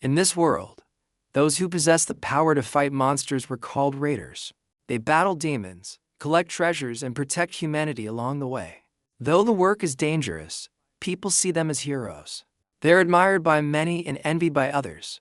In this world, those who possess the power to fight monsters were called raiders. They battle demons, collect treasures, and protect humanity along the way. Though the work is dangerous, people see them as heroes. They're admired by many and envied by others.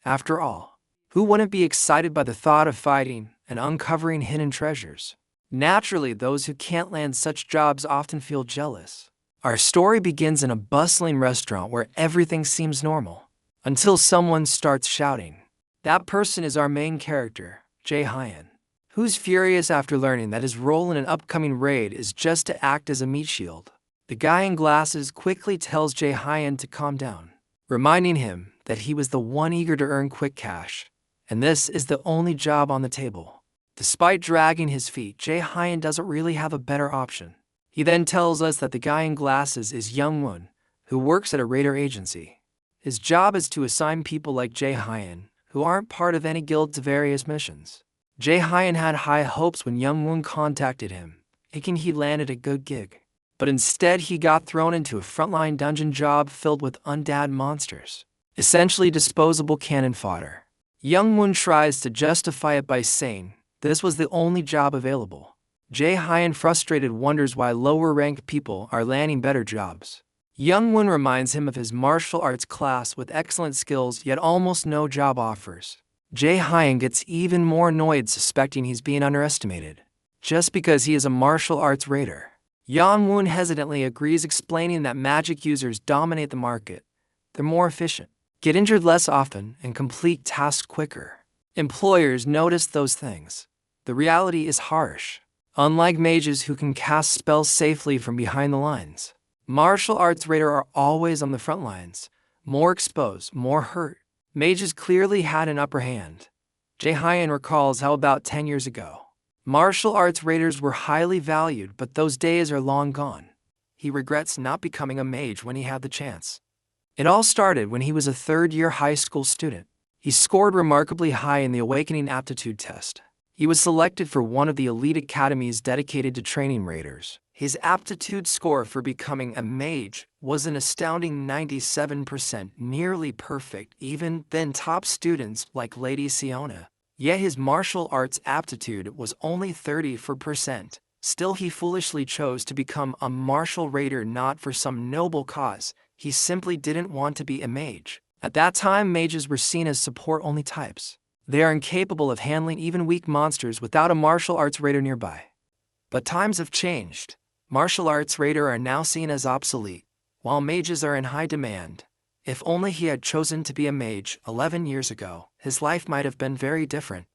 After all, who wouldn't be excited by the thought of fighting and uncovering hidden treasures? Naturally, those who can't land such jobs often feel jealous. Our story begins in a bustling restaurant where everything seems normal, until someone starts shouting. That person is our main character, Jae-hyun, who's furious after learning that his role in an upcoming raid is just to act as a meat shield. The guy in glasses quickly tells Jae-hyun to calm down, reminding him that he was the one eager to earn quick cash, and this is the only job on the table. Despite dragging his feet, Jae-hyun doesn't really have a better option. He then tells us that the guy in glasses is Young-won, who works at a raider agency. His job is to assign people like Jae-hyun, who aren't part of any guild, to various missions. Jae-hyun had high hopes when Young-won contacted him, thinking he landed a good gig. But instead he got thrown into a frontline dungeon job filled with undead monsters, essentially disposable cannon fodder. Young-won tries to justify it by saying this was the only job available. Jae-hyun, frustrated, wonders why lower-ranked people are landing better jobs. Young-won reminds him of his martial arts class with excellent skills yet almost no job offers. Jae-hyun gets even more annoyed, suspecting he's being underestimated, just because he is a martial arts raider. Young-won hesitantly agrees, explaining that magic users dominate the market. They're more efficient, get injured less often, and complete tasks quicker. Employers notice those things. The reality is harsh. Unlike mages who can cast spells safely from behind the lines, martial arts raiders are always on the front lines, more exposed, more hurt. Mages clearly had an upper hand. Jae-hyun recalls how about 10 years ago, martial arts raiders were highly valued, but those days are long gone. He regrets not becoming a mage when he had the chance. It all started when he was a third-year high school student. He scored remarkably high in the Awakening aptitude test. He was selected for one of the elite academies dedicated to training raiders. His aptitude score for becoming a mage was an astounding 97%, nearly perfect, even than top students like Lady Siona. Yet his martial arts aptitude was only 30%. Still, he foolishly chose to become a martial raider, not for some noble cause. He simply didn't want to be a mage. At that time, mages were seen as support-only types. They are incapable of handling even weak monsters without a martial arts raider nearby. But times have changed. Martial arts raiders are now seen as obsolete, while mages are in high demand. If only he had chosen to be a mage 11 years ago, his life might have been very different.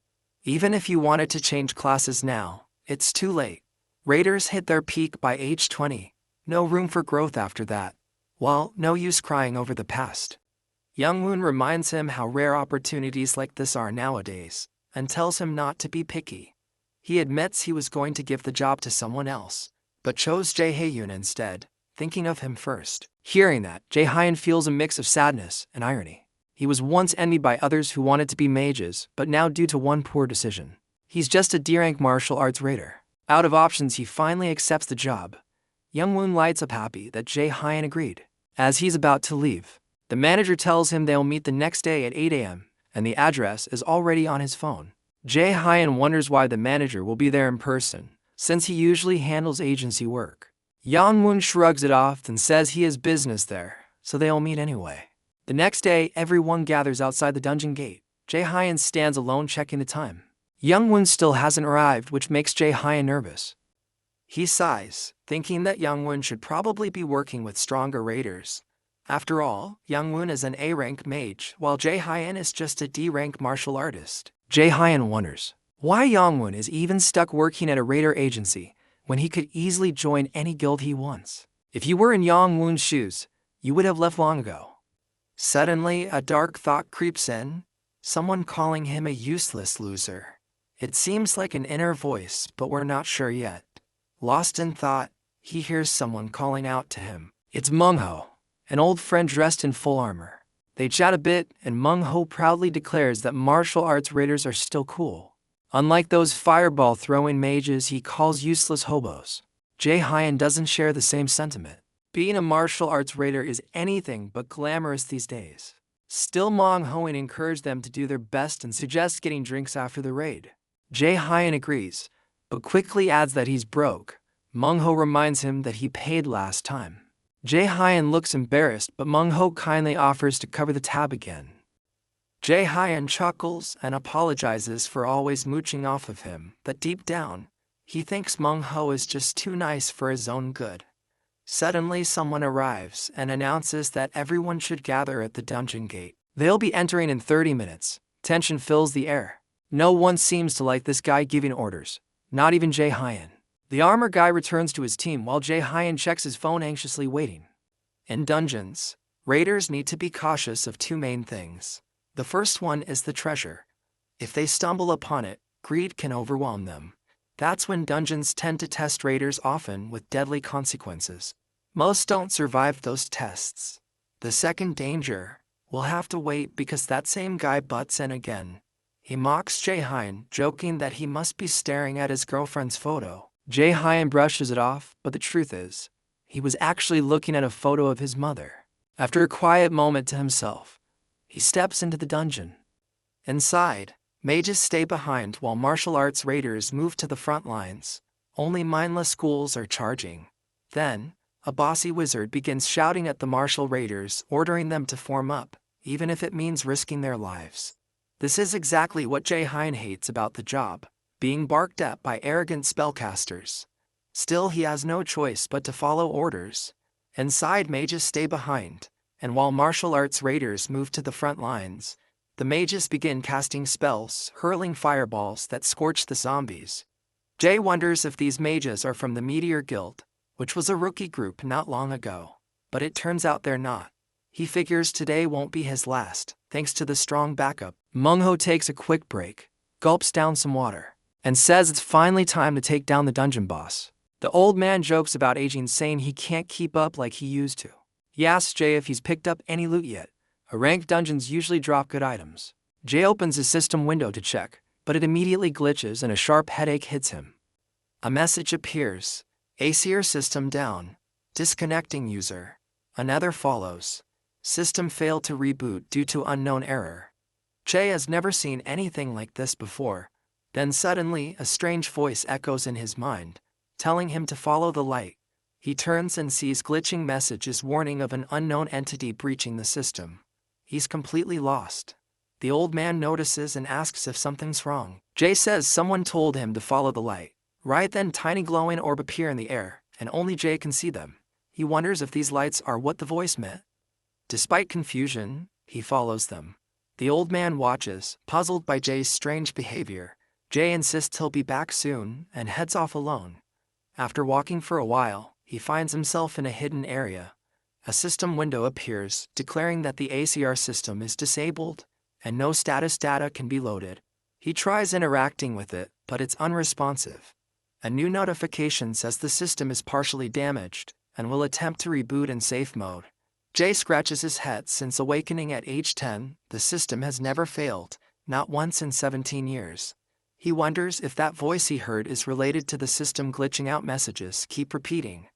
Even if you wanted to change classes now, it's too late. Raiders hit their peak by age 20. No room for growth after that. Well, no use crying over the past. Young-won reminds him how rare opportunities like this are nowadays, and tells him not to be picky. He admits he was going to give the job to someone else, but chose Jae-hyun instead, thinking of him first. Hearing that, Jae-hyun feels a mix of sadness and irony. He was once envied by others who wanted to be mages, but now, due to one poor decision, he's just a D-rank martial arts raider. Out of options, he finally accepts the job. Young-won lights up happy that Jae-hyun agreed. As he's about to leave, the manager tells him they'll meet the next day at 8 a.m., and the address is already on his phone. Jae-hyun wonders why the manager will be there in person, since he usually handles agency work. Young-won shrugs it off and says he has business there, so they'll meet anyway. The next day, everyone gathers outside the dungeon gate. Jae-hyun stands alone, checking the time. Young-won still hasn't arrived, which makes Jae-hyun nervous. He sighs, thinking that Young-won should probably be working with stronger raiders. After all, Young-won is an A-rank mage, while Jae-hyun is just a D-rank martial artist. Jae-hyun wonders why Young-won is even stuck working at a raider agency when he could easily join any guild he wants. If you were in Young-won's shoes, you would have left long ago. Suddenly, a dark thought creeps in, someone calling him a useless loser. It seems like an inner voice, but we're not sure yet. Lost in thought, he hears someone calling out to him. It's Mung-ho, an old friend dressed in full armor. They chat a bit, and Mung-ho proudly declares that martial arts raiders are still cool. Unlike those fireball-throwing mages he calls useless hobos. Jae-hyun doesn't share the same sentiment. Being a martial arts raider is anything but glamorous these days. Still, Manhwa encouraged them to do their best and suggests getting drinks after the raid. Jae-hyun agrees, but quickly adds that he's broke. Manhwa reminds him that he paid last time. Jae-hyun looks embarrassed, but Manhwa kindly offers to cover the tab again. Jae-hyun chuckles and apologizes for always mooching off of him, but deep down, he thinks Manhwa is just too nice for his own good. Suddenly, someone arrives and announces that everyone should gather at the dungeon gate. They'll be entering in 30 minutes. Tension fills the air. No one seems to like this guy giving orders, not even Jae-hyun. The armor guy returns to his team while Jae-hyun checks his phone, anxiously waiting. In dungeons, raiders need to be cautious of two main things. The first one is the treasure. If they stumble upon it, greed can overwhelm them. That's when dungeons tend to test raiders, often with deadly consequences. Most don't survive those tests. The second danger will have to wait because that same guy butts in again. He mocks Jae-hyun, joking that he must be staring at his girlfriend's photo. Jae-hyun brushes it off, but the truth is, he was actually looking at a photo of his mother. After a quiet moment to himself, he steps into the dungeon. Inside, mages stay behind while martial arts raiders move to the front lines. Only mindless schools are charging. Then, a bossy wizard begins shouting at the martial raiders, ordering them to form up, even if it means risking their lives. This is exactly what Jae-hyun hates about the job, being barked at by arrogant spellcasters. Still, he has no choice but to follow orders. Inside, mages stay behind, and while martial arts raiders move to the front lines, the mages begin casting spells, hurling fireballs that scorch the zombies. Jae wonders if these mages are from the Meteor Guild, which was a rookie group not long ago, but it turns out they're not. He figures today won't be his last, thanks to the strong backup. Manhwa takes a quick break, gulps down some water, and says it's finally time to take down the dungeon boss. The old man jokes about aging, saying he can't keep up like he used to. He asks Jae if he's picked up any loot yet. Ranked dungeons usually drop good items. Jae opens his system window to check, but it immediately glitches and a sharp headache hits him. A message appears: Asura system down. Disconnecting user. Another follows. System failed to reboot due to unknown error. Jae has never seen anything like this before. Then suddenly, a strange voice echoes in his mind, telling him to follow the light. He turns and sees glitching messages warning of an unknown entity breaching the system. He's completely lost. The old man notices and asks if something's wrong. Jae says someone told him to follow the light. Right then, tiny glowing orbs appear in the air, and only Jae can see them. He wonders if these lights are what the voice meant. Despite confusion, he follows them. The old man watches, puzzled by Jae's strange behavior. Jae insists he'll be back soon and heads off alone. After walking for a while, he finds himself in a hidden area. A system window appears, declaring that the ACR system is disabled and no status data can be loaded. He tries interacting with it, but it's unresponsive. A new notification says the system is partially damaged and will attempt to reboot in safe mode. Jae scratches his head. Since awakening at age 10, the system has never failed, not once in 17 years. He wonders if that voice he heard is related to the system glitching out. Messages keep repeating,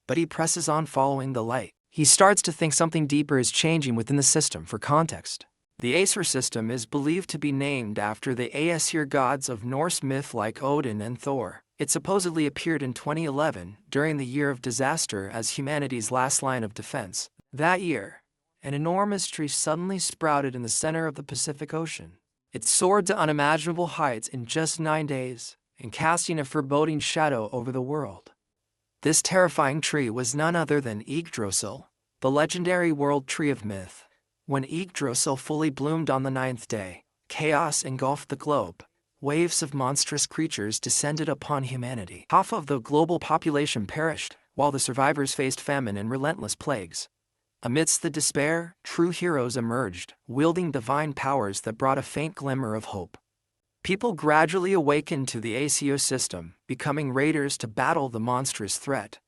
but he presses on, following the light. He starts to think something deeper is changing within the system. For context, the Asura system is believed to be named after the Aesir gods of Norse myth like Odin and Thor. It supposedly appeared in 2011, during the year of disaster, as humanity's last line of defense. That year, an enormous tree suddenly sprouted in the center of the Pacific Ocean. It soared to unimaginable heights in just 9 days, and casting a foreboding shadow over the world. This terrifying tree was none other than Yggdrasil, the legendary world tree of myth. When Yggdrasil fully bloomed on the 9th day, chaos engulfed the globe. Waves of monstrous creatures descended upon humanity. Half of the global population perished, while the survivors faced famine and relentless plagues. Amidst the despair, true heroes emerged, wielding divine powers that brought a faint glimmer of hope. People gradually awakened to the ACO system, becoming raiders to battle the monstrous threat.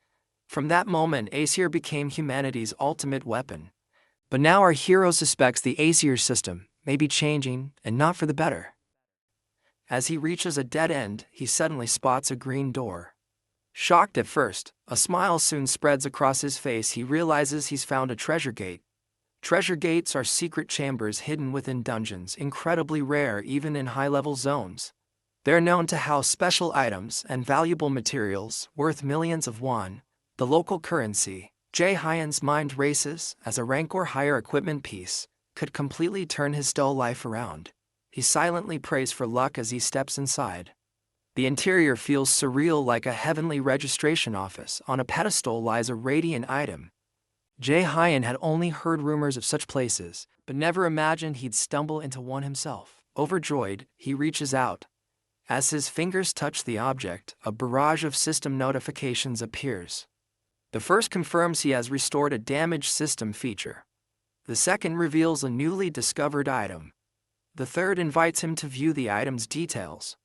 From that moment, Asura became humanity's ultimate weapon. But now our hero suspects the Asura system may be changing, and not for the better. As he reaches a dead end, he suddenly spots a green door. Shocked at first, a smile soon spreads across his face. He realizes he's found a treasure gate. Treasure gates are secret chambers hidden within dungeons, incredibly rare even in high-level zones. They're known to house special items and valuable materials worth millions of won, the local currency. Jae-hyen's mind races as a rank or higher equipment piece could completely turn his dull life around. He silently prays for luck as he steps inside. The interior feels surreal, like a heavenly registration office. On a pedestal lies a radiant item. Jae-hyen had only heard rumors of such places, but never imagined he'd stumble into one himself. Overjoyed, he reaches out. As his fingers touch the object, a barrage of system notifications appears. The first confirms he has restored a damaged system feature. The second reveals a newly discovered item. The third invites him to view the item's details.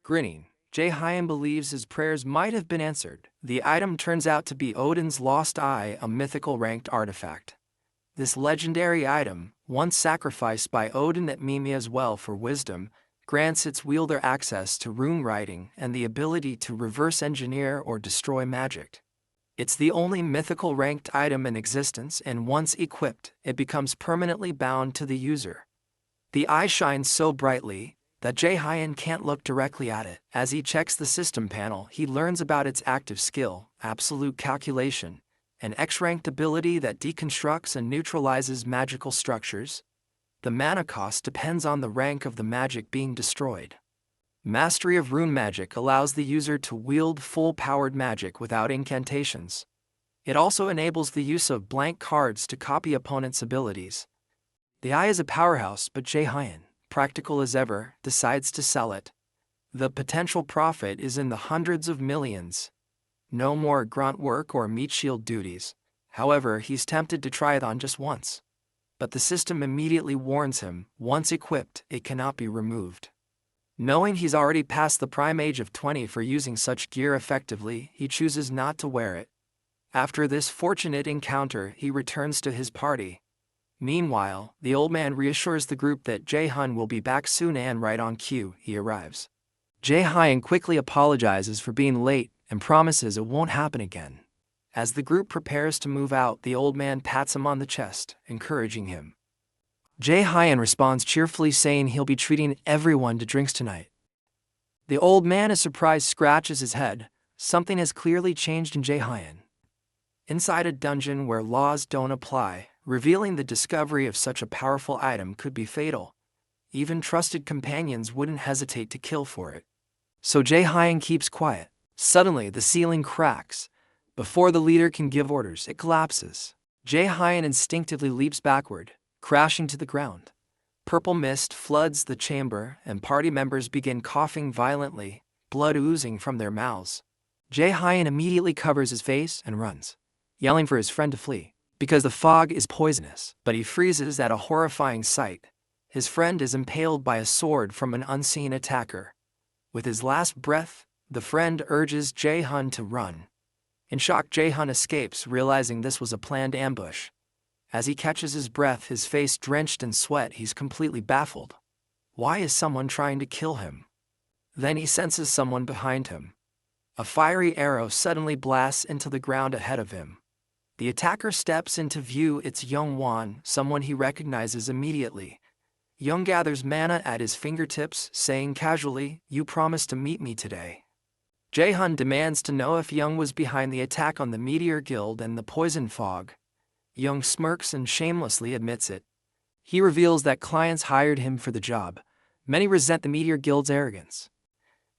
Grinning, Jae-hyen believes his prayers might have been answered. The item turns out to be Odin's lost eye, a mythical ranked artifact. This legendary item, once sacrificed by Odin at Mimir's well for wisdom, grants its wielder access to rune writing and the ability to reverse engineer or destroy magic. It's the only mythical ranked item in existence, and once equipped, it becomes permanently bound to the user. The eye shines so brightly that Jae-hyen can't look directly at it. As he checks the system panel, he learns about its active skill, absolute calculation, an X-ranked ability that deconstructs and neutralizes magical structures. The mana cost depends on the rank of the magic being destroyed. Mastery of rune magic allows the user to wield full-powered magic without incantations. It also enables the use of blank cards to copy opponents' abilities. The eye is a powerhouse, but Jae-hyen, practical as ever, decides to sell it. The potential profit is in the hundreds of millions. No more grunt work or meat shield duties. However, he's tempted to try it on just once. But the system immediately warns him, once equipped, it cannot be removed. Knowing he's already past the prime age of 20 for using such gear effectively, he chooses not to wear it. After this fortunate encounter, he returns to his party. Meanwhile, the old man reassures the group that Jae-hyen will be back soon, and right on cue, he arrives. Jae-hyen quickly apologizes for being late and promises it won't happen again. As the group prepares to move out, the old man pats him on the chest, encouraging him. Jae-hyen responds cheerfully, saying he'll be treating everyone to drinks tonight. The old man, is surprised, scratches his head. Something has clearly changed in Jae-hyen. Inside a dungeon where laws don't apply, revealing the discovery of such a powerful item could be fatal. Even trusted companions wouldn't hesitate to kill for it. So Jae-hyen keeps quiet. Suddenly, the ceiling cracks. Before the leader can give orders, it collapses. Jae-hyen instinctively leaps backward, crashing to the ground. Purple mist floods the chamber, and party members begin coughing violently, blood oozing from their mouths. Jae-hyen immediately covers his face and runs, yelling for his friend to flee, because the fog is poisonous. But he freezes at a horrifying sight. His friend is impaled by a sword from an unseen attacker. With his last breath, the friend urges Jae-hyen to run. In shock, Jae-hyen escapes, realizing this was a planned ambush. As he catches his breath, his face drenched in sweat, he's completely baffled. Why is someone trying to kill him? Then he senses someone behind him. A fiery arrow suddenly blasts into the ground ahead of him. The attacker steps into view. It's Young-won, someone he recognizes immediately. Young gathers mana at his fingertips, saying casually, "You promised to meet me today." Jae-hyen demands to know if Young was behind the attack on the Meteor Guild and the poison fog. Young smirks and shamelessly admits it. He reveals that clients hired him for the job. Many resent the Meteor Guild's arrogance.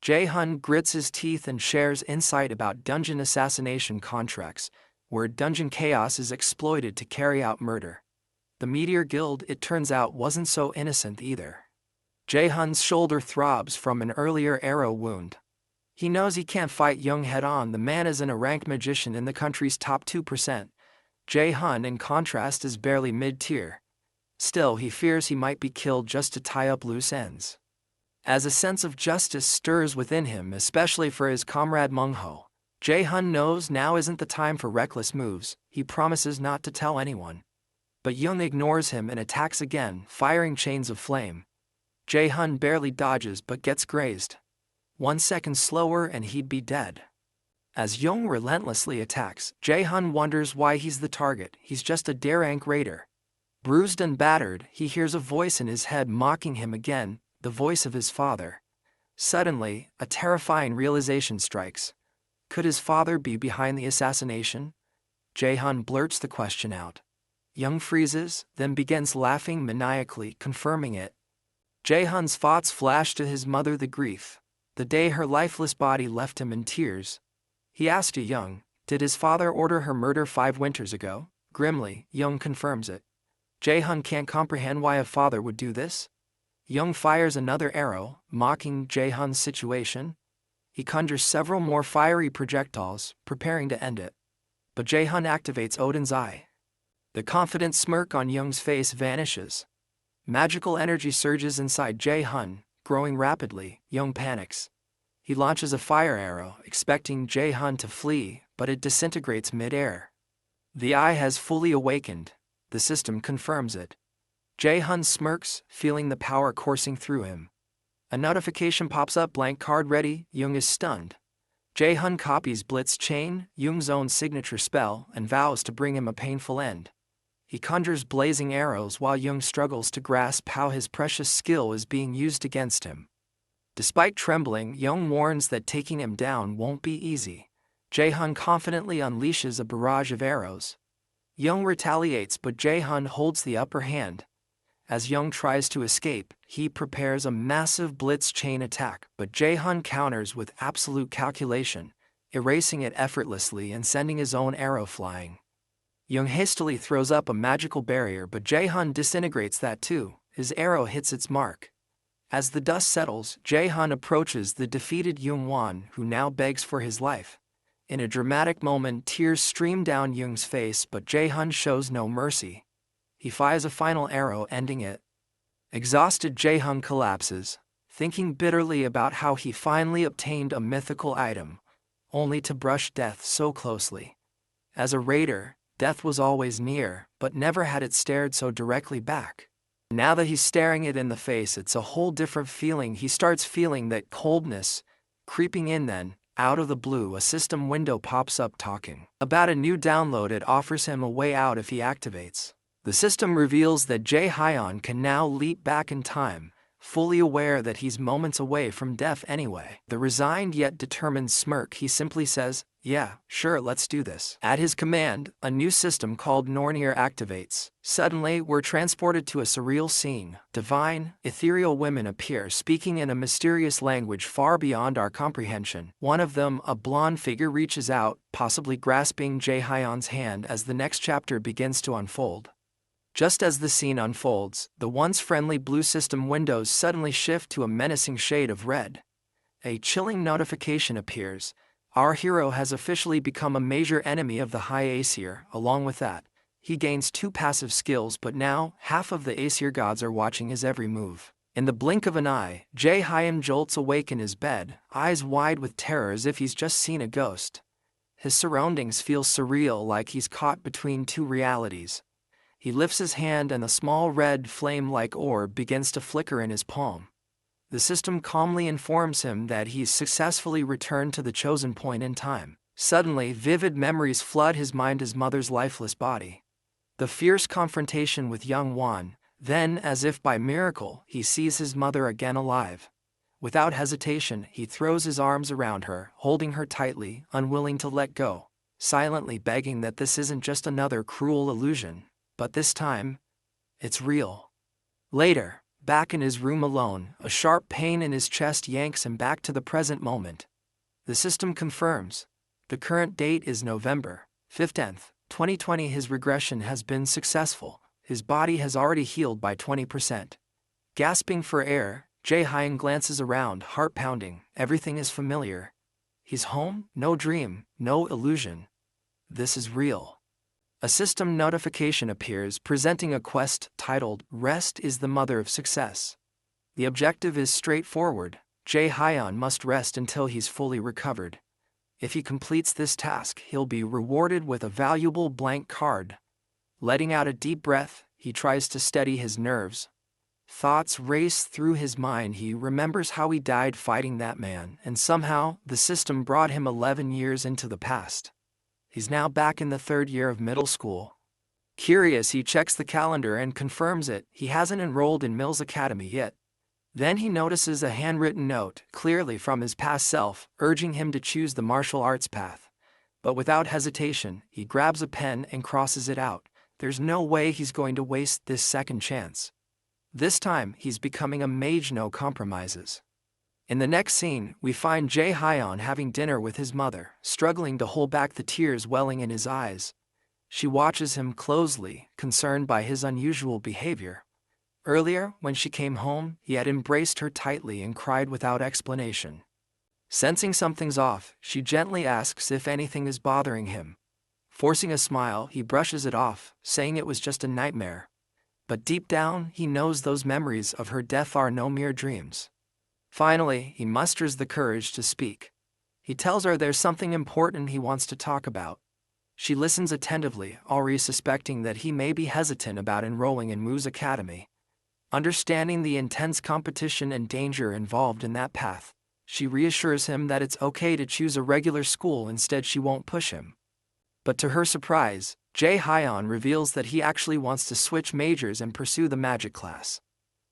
Jae-hyen grits his teeth and shares insight about dungeon assassination contracts, where dungeon chaos is exploited to carry out murder. The Meteor Guild, it turns out, wasn't so innocent either. Jae-hyen's shoulder throbs from an earlier arrow wound. He knows he can't fight Young head-on. The man isn't a ranked magician in the country's top 2%. Jae-hyen, in contrast, is barely mid-tier. Still, he fears he might be killed just to tie up loose ends. As a sense of justice stirs within him, especially for his comrade Manhwa, Jae-hyen knows now isn't the time for reckless moves. He promises not to tell anyone. But Young ignores him and attacks again, firing chains of flame. Jae-hyen barely dodges but gets grazed. 1 second slower and he'd be dead. As Young relentlessly attacks, Jae-hyen wonders why he's the target. He's just a daring raider. Bruised and battered, he hears a voice in his head mocking him again, the voice of his father. Suddenly, a terrifying realization strikes. Could his father be behind the assassination? Jae-hun blurts the question out. Young freezes, then begins laughing maniacally, confirming it. Jae-hun's thoughts flash to his mother, the grief. The day her lifeless body left him in tears. He asked Young, did his father order her murder 5 winters ago? Grimly, Young confirms it. Jae-hun can't comprehend why a father would do this. Young fires another arrow, mocking Jae-hun's situation. He conjures several more fiery projectiles, preparing to end it. But Jae-hun activates Odin's eye. The confident smirk on Young's face vanishes. Magical energy surges inside Jae-hun, growing rapidly. Young panics. He launches a fire arrow, expecting Jae-hun to flee, but it disintegrates mid-air. The eye has fully awakened. The system confirms it. Jae-hun smirks, feeling the power coursing through him. A notification pops up, blank card ready. Young is stunned. Jae-hun copies Blitz's chain, Young's own signature spell, and vows to bring him a painful end. He conjures blazing arrows while Young struggles to grasp how his precious skill is being used against him. Despite trembling, Young warns that taking him down won't be easy. Jae-hun confidently unleashes a barrage of arrows. Young retaliates, but Jae-hun holds the upper hand. As Young tries to escape, he prepares a massive blitz chain attack, but Jae-hun counters with absolute calculation, erasing it effortlessly and sending his own arrow flying. Young hastily throws up a magical barrier, but Jae-hun disintegrates that too. His arrow hits its mark. As the dust settles, Jae-hun approaches the defeated Young-won, who now begs for his life. In a dramatic moment, tears stream down Young's face, but Jae-hun shows no mercy. He fires a final arrow, ending it. Exhausted, Jae-hun collapses, thinking bitterly about how he finally obtained a mythical item, only to brush death so closely. As a raider, death was always near, but never had it stared so directly back. Now that he's staring it in the face, it's a whole different feeling. He starts feeling that coldness creeping in. Then, out of the blue, a system window pops up talking about a new download. It offers him a way out if he activates. The system reveals that Jae-hyun can now leap back in time, fully aware that he's moments away from death anyway. The resigned yet determined smirk, he simply says, "Yeah, sure, let's do this." At his command, a new system called Nornir activates. Suddenly, we're transported to a surreal scene. Divine, ethereal women appear, speaking in a mysterious language far beyond our comprehension. One of them, a blonde figure, reaches out, possibly grasping Jae-hyun's hand as the next chapter begins to unfold. Just as the scene unfolds, the once friendly blue system windows suddenly shift to a menacing shade of red. A chilling notification appears. Our hero has officially become a major enemy of the High Aesir. Along with that, he gains 2 passive skills, but now, half of the Aesir gods are watching his every move. In the blink of an eye, Jae-hyun jolts awake in his bed, eyes wide with terror as if he's just seen a ghost. His surroundings feel surreal, like he's caught between 2 realities. He lifts his hand and a small red flame-like orb begins to flicker in his palm. The system calmly informs him that he's successfully returned to the chosen point in time. Suddenly, vivid memories flood his mind, his mother's lifeless body. The fierce confrontation with young Won, then, as if by miracle, he sees his mother again alive. Without hesitation, he throws his arms around her, holding her tightly, unwilling to let go, silently begging that this isn't just another cruel illusion. But this time, it's real. Later, back in his room alone, a sharp pain in his chest yanks him back to the present moment. The system confirms. The current date is November 15th, 2020. His regression has been successful. His body has already healed by 20%. Gasping for air, Jae-hyun glances around, heart pounding. Everything is familiar. He's home, no dream, no illusion. This is real. A system notification appears presenting a quest titled, "Rest is the Mother of Success." The objective is straightforward. Jae-hyun must rest until he's fully recovered. If he completes this task, he'll be rewarded with a valuable blank card. Letting out a deep breath, he tries to steady his nerves. Thoughts race through his mind. He remembers how he died fighting that man, and somehow, the system brought him 11 years into the past. He's now back in the 3rd year of middle school. Curious, he checks the calendar and confirms it. He hasn't enrolled in Mills Academy yet. Then he notices a handwritten note, clearly from his past self, urging him to choose the martial arts path. But without hesitation, he grabs a pen and crosses it out. There's no way he's going to waste this second chance. This time, he's becoming a mage, no compromises. In the next scene, we find Jae-hyun having dinner with his mother, struggling to hold back the tears welling in his eyes. She watches him closely, concerned by his unusual behavior. Earlier, when she came home, he had embraced her tightly and cried without explanation. Sensing something's off, she gently asks if anything is bothering him. Forcing a smile, he brushes it off, saying it was just a nightmare. But deep down, he knows those memories of her death are no mere dreams. Finally, he musters the courage to speak. He tells her there's something important he wants to talk about. She listens attentively, already suspecting that he may be hesitant about enrolling in Mu's Academy. Understanding the intense competition and danger involved in that path, she reassures him that it's okay to choose a regular school. Instead, she won't push him. But to her surprise, Jae-hyun reveals that he actually wants to switch majors and pursue the magic class.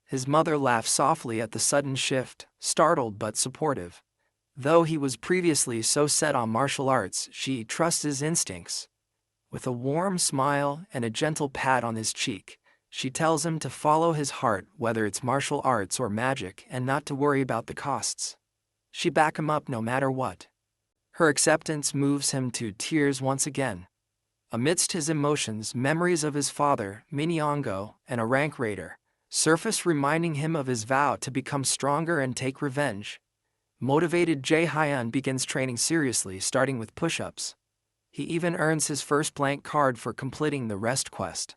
His mother laughs softly at the sudden shift, startled but supportive. Though he was previously so set on martial arts, she trusts his instincts. With a warm smile and a gentle pat on his cheek, she tells him to follow his heart, whether it's martial arts or magic, and not to worry about the costs. She backs him up no matter what. Her acceptance moves him to tears once again. Amidst his emotions, memories of his father, Minyongo, and a rank raider, surface, reminding him of his vow to become stronger and take revenge. Motivated, Jae-hyun begins training seriously, starting with push-ups. He even earns his first blank card for completing the rest quest.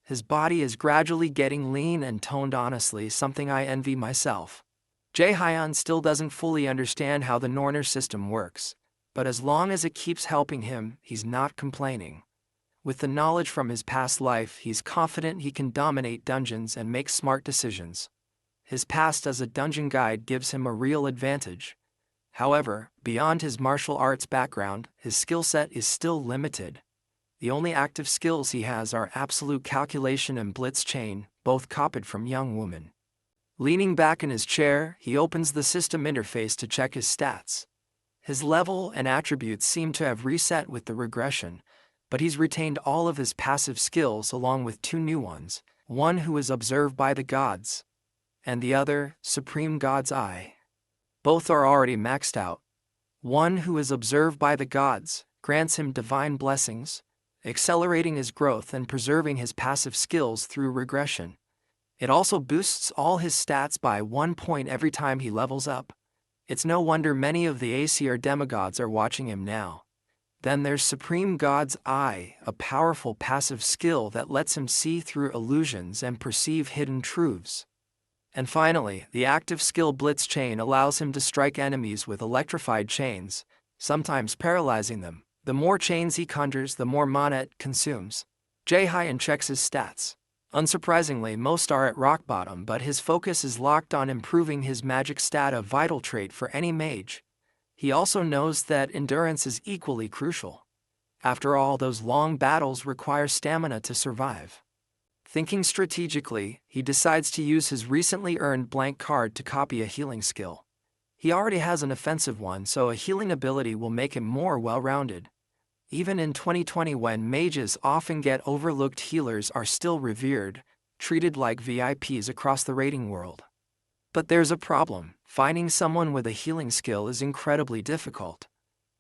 His body is gradually getting lean and toned, honestly, something I envy myself. Jae-hyun still doesn't fully understand how the Norner system works, but as long as it keeps helping him, he's not complaining. With the knowledge from his past life, he's confident he can dominate dungeons and make smart decisions. His past as a dungeon guide gives him a real advantage. However, beyond his martial arts background, his skill set is still limited. The only active skills he has are absolute calculation and blitz chain, both copied from young woman. Leaning back in his chair, he opens the system interface to check his stats. His level and attributes seem to have reset with the regression, but he's retained all of his passive skills along with two new ones, one who is observed by the gods, and the other, Supreme God's Eye. Both are already maxed out. One who is observed by the gods grants him divine blessings, accelerating his growth and preserving his passive skills through regression. It also boosts all his stats by 1 point every time he levels up. It's no wonder many of the AC or demigods are watching him now. Then there's Supreme God's Eye, a powerful passive skill that lets him see through illusions and perceive hidden truths. And finally, the active skill Blitz Chain allows him to strike enemies with electrified chains, sometimes paralyzing them. The more chains he conjures, the more mana it consumes. Jae-hyun checks his stats. Unsurprisingly, most are at rock bottom, but his focus is locked on improving his magic stat, a vital trait for any mage. He also knows that endurance is equally crucial. After all, those long battles require stamina to survive. Thinking strategically, he decides to use his recently earned blank card to copy a healing skill. He already has an offensive one, so a healing ability will make him more well-rounded. Even in 2020, when mages often get overlooked, healers are still revered, treated like VIPs across the raiding world. But there's a problem. Finding someone with a healing skill is incredibly difficult.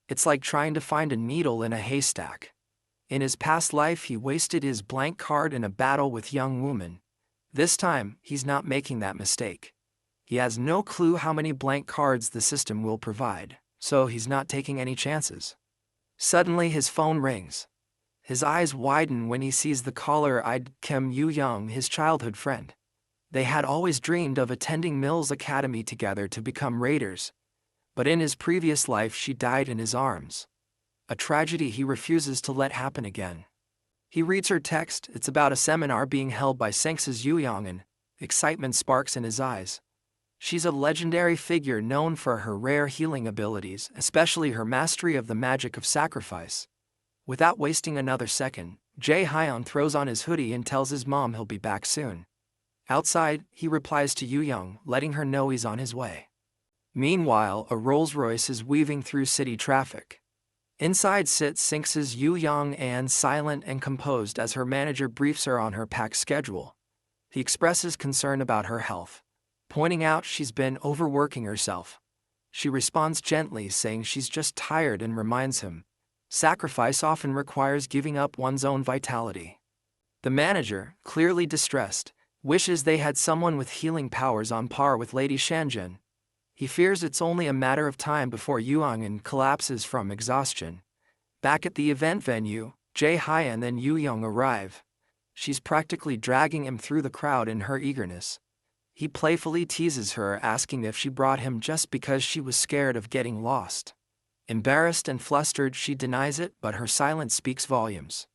It's like trying to find a needle in a haystack. In his past life, he wasted his blank card in a battle with young woman. This time, he's not making that mistake. He has no clue how many blank cards the system will provide, so he's not taking any chances. Suddenly, his phone rings. His eyes widen when he sees the caller-eyed Kim Yu-young, his childhood friend. They had always dreamed of attending Mills Academy together to become raiders, but in his previous life she died in his arms. A tragedy he refuses to let happen again. He reads her text. It's about a seminar being held by Sengs's Yu-young, and excitement sparks in his eyes. She's a legendary figure known for her rare healing abilities, especially her mastery of the magic of sacrifice. Without wasting another second, Jae-hyun throws on his hoodie and tells his mom he'll be back soon. Outside, he replies to Yoo-young, letting her know he's on his way. Meanwhile, a Rolls-Royce is weaving through city traffic. Inside sits Sinx's Yoo-young Ann, silent and composed as her manager briefs her on her packed schedule. He expresses concern about her health, pointing out she's been overworking herself. She responds gently, saying she's just tired, and reminds him, sacrifice often requires giving up one's own vitality. The manager, clearly distressed, wishes they had someone with healing powers on par with Lady Shanjin. He fears it's only a matter of time before Yoo-young collapses from exhaustion. Back at the event venue, Jae-hyun and Yoo-young arrive. She's practically dragging him through the crowd in her eagerness. He playfully teases her, asking if she brought him just because she was scared of getting lost. Embarrassed and flustered, she denies it, but her silence speaks volumes.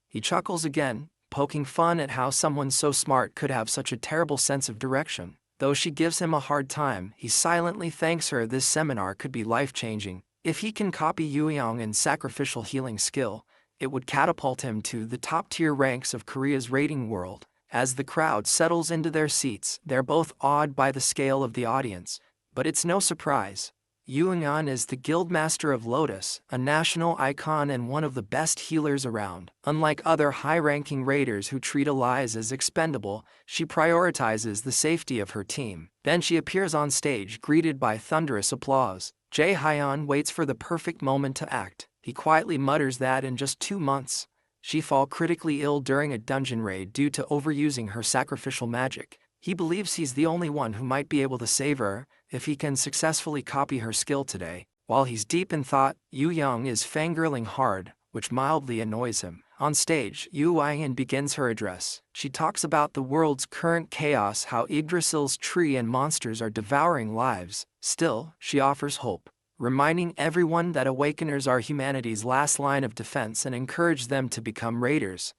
He chuckles again, poking fun at how someone so smart could have such a terrible sense of direction. Though she gives him a hard time, he silently thanks her. This seminar could be life-changing. If he can copy Yoo-young's sacrificial healing skill, it would catapult him to the top-tier ranks of Korea's rating world. As the crowd settles into their seats, they're both awed by the scale of the audience. But it's no surprise. Yoo-young is the Guildmaster of Lotus, a national icon and one of the best healers around. Unlike other high-ranking raiders who treat allies as expendable, she prioritizes the safety of her team. Then she appears on stage, greeted by thunderous applause. Jae-hyun waits for the perfect moment to act. He quietly mutters that in just 2 months, she fall critically ill during a dungeon raid due to overusing her sacrificial magic. He believes he's the only one who might be able to save her if he can successfully copy her skill today. While he's deep in thought, Yoo-young is fangirling hard, which mildly annoys him. On stage, Yoo-young begins her address. She talks about the world's current chaos, how Yggdrasil's tree and monsters are devouring lives. Still, she offers hope, reminding everyone that awakeners are humanity's last line of defense and encourage them to become raiders.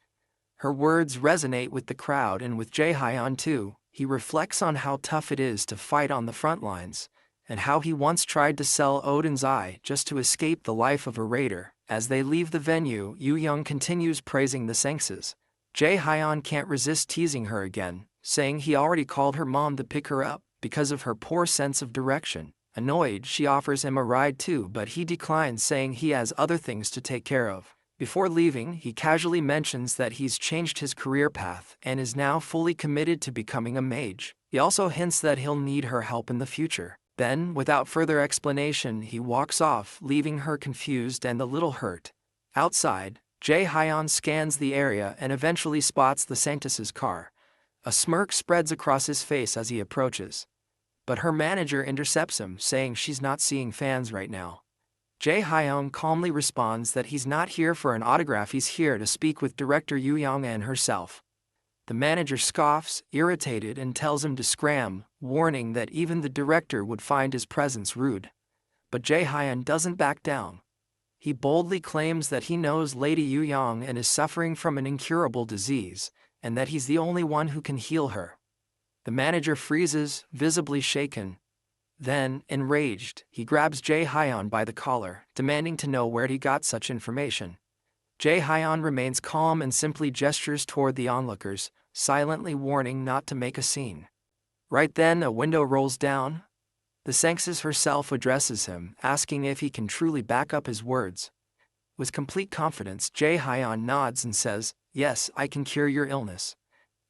Her words resonate with the crowd and with Jae-hyun too. He reflects on how tough it is to fight on the front lines, and how he once tried to sell Odin's eye just to escape the life of a raider. As they leave the venue, Yoo-young continues praising the Sinxes. Jae-hyun can't resist teasing her again, saying he already called her mom to pick her up because of her poor sense of direction. Annoyed, she offers him a ride too, but he declines, saying he has other things to take care of. Before leaving, he casually mentions that he's changed his career path and is now fully committed to becoming a mage. He also hints that he'll need her help in the future. Then, without further explanation, he walks off, leaving her confused and a little hurt. Outside, Jae-hyun scans the area and eventually spots the Sanctus's car. A smirk spreads across his face as he approaches. But her manager intercepts him, saying she's not seeing fans right now. Jae-hyun calmly responds that he's not here for an autograph, he's here to speak with director Yoo-young herself. The manager scoffs, irritated, and tells him to scram, warning that even the director would find his presence rude. But Jae-hyun doesn't back down. He boldly claims that he knows Lady Yoo-young and is suffering from an incurable disease, and that he's the only one who can heal her. The manager freezes, visibly shaken. Then, enraged, he grabs Jae-hyun by the collar, demanding to know where he got such information. Jae-hyun remains calm and simply gestures toward the onlookers, silently warning not to make a scene. Right then, a window rolls down. The Sinxes herself addresses him, asking if he can truly back up his words. With complete confidence, Jae-hyun nods and says, "Yes, I can cure your illness."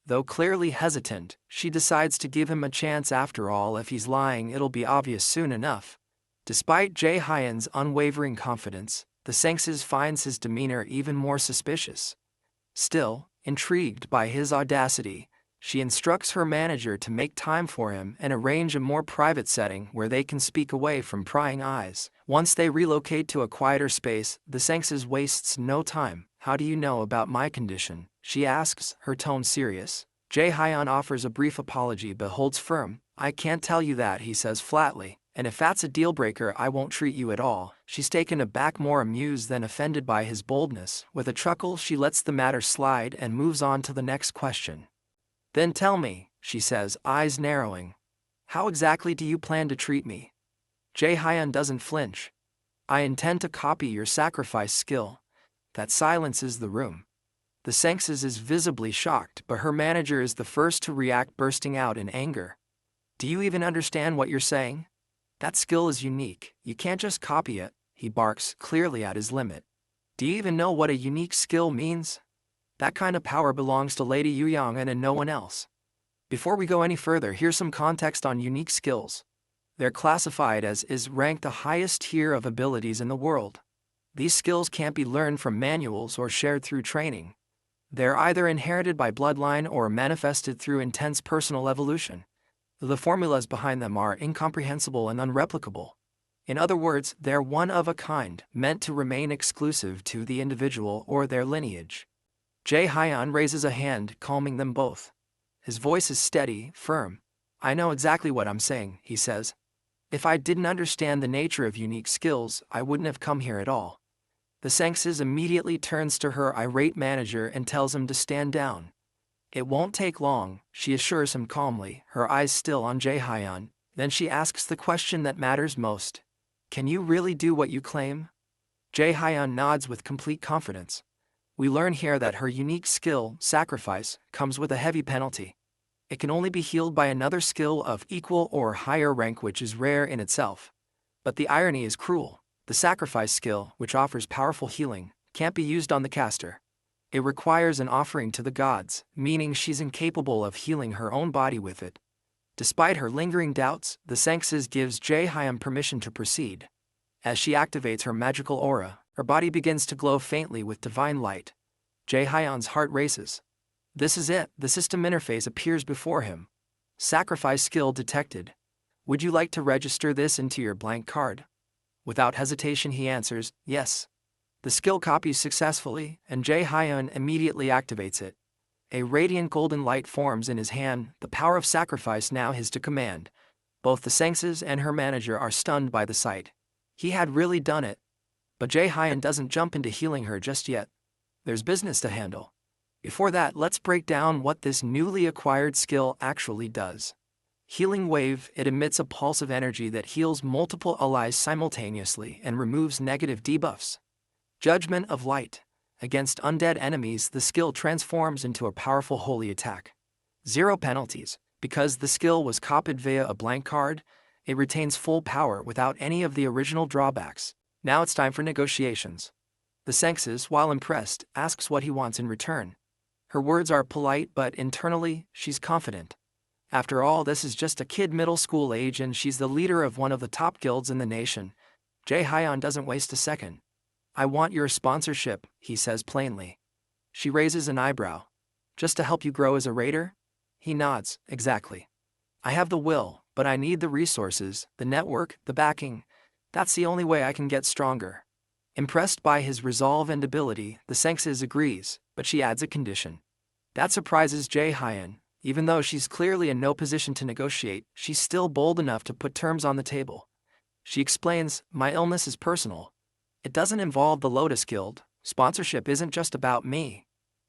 Though clearly hesitant, she decides to give him a chance after all. If he's lying, it'll be obvious soon enough. Despite Jae-hyun's unwavering confidence, the Sinxes finds his demeanor even more suspicious. Still, intrigued by his audacity, she instructs her manager to make time for him and arrange a more private setting where they can speak away from prying eyes. Once they relocate to a quieter space, the Sinxes wastes no time. "How do you know about my condition?" she asks, her tone serious. Jae-hyun offers a brief apology but holds firm. "I can't tell you that," he says flatly, "and if that's a deal-breaker, I won't treat you at all." She's taken aback, more amused than offended by his boldness. With a chuckle, she lets the matter slide and moves on to the next question. "Then tell me," she says, eyes narrowing, "how exactly do you plan to treat me?" Jae-hyun doesn't flinch. "I intend to copy your sacrifice skill. that silences the room. The Senses is visibly shocked, but her manager is the first to react, bursting out in anger. Do you even understand what you're saying? That skill is unique, you can't just copy it, he barks, clearly at his limit. Do you even know what a unique skill means? That kind of power belongs to Lady Yu Yang and no one else. Before we go any further, here's some context on unique skills. They're classified as is ranked the highest tier of abilities in the world. These skills can't be learned from manuals or shared through training. They're either inherited by bloodline or manifested through intense personal evolution. The formulas behind them are incomprehensible and unreplicable. In other words, they're one of a kind, meant to remain exclusive to the individual or their lineage. Jae-hyun raises a hand, calming them both. His voice is steady, firm. I know exactly what I'm saying, he says. If I didn't understand the nature of unique skills, I wouldn't have come here at all. The Senses immediately turns to her irate manager and tells him to stand down. It won't take long, she assures him calmly, her eyes still on Jae-hyun. Then she asks the question that matters most. Can you really do what you claim? Jae-hyun nods with complete confidence. We learn here that her unique skill, sacrifice, comes with a heavy penalty. It can only be healed by another skill of equal or higher rank, which is rare in itself. But the irony is cruel. The sacrifice skill, which offers powerful healing, can't be used on the caster. It requires an offering to the gods, meaning she's incapable of healing her own body with it. Despite her lingering doubts, the Senses gives Jae-hyun permission to proceed. As she activates her magical aura, her body begins to glow faintly with divine light. Jae-hyun's heart races. This is it, the system interface appears before him. Sacrifice skill detected. Would you like to register this into your blank card? Without hesitation he answers, yes. The skill copies successfully, and Jae-hyun immediately activates it. A radiant golden light forms in his hand, the power of sacrifice now his to command. Both the Senses and her manager are stunned by the sight. He had really done it. But Jae-hyun doesn't jump into healing her just yet. There's business to handle. Before that, let's break down what this newly acquired skill actually does. Healing Wave, it emits a pulse of energy that heals multiple allies simultaneously and removes negative debuffs. Judgment of Light. Against undead enemies, the skill transforms into a powerful holy attack. Zero penalties. Because the skill was copied via a blank card, it retains full power without any of the original drawbacks. Now it's time for negotiations. The Senses, while impressed, asks what he wants in return. Her words are polite, but internally, she's confident. After all, this is just a kid middle school age and she's the leader of one of the top guilds in the nation. Jae-hyun doesn't waste a second. I want your sponsorship, he says plainly. She raises an eyebrow. Just to help you grow as a raider? He nods, exactly. I have the will, but I need the resources, the network, the backing. That's the only way I can get stronger. Impressed by his resolve and ability, the Senses agrees, but she adds a condition. That surprises Jae-hyun. Even though she's clearly in no position to negotiate, she's still bold enough to put terms on the table. She explains, my illness is personal. It doesn't involve the Lotus Guild. Sponsorship isn't just about me.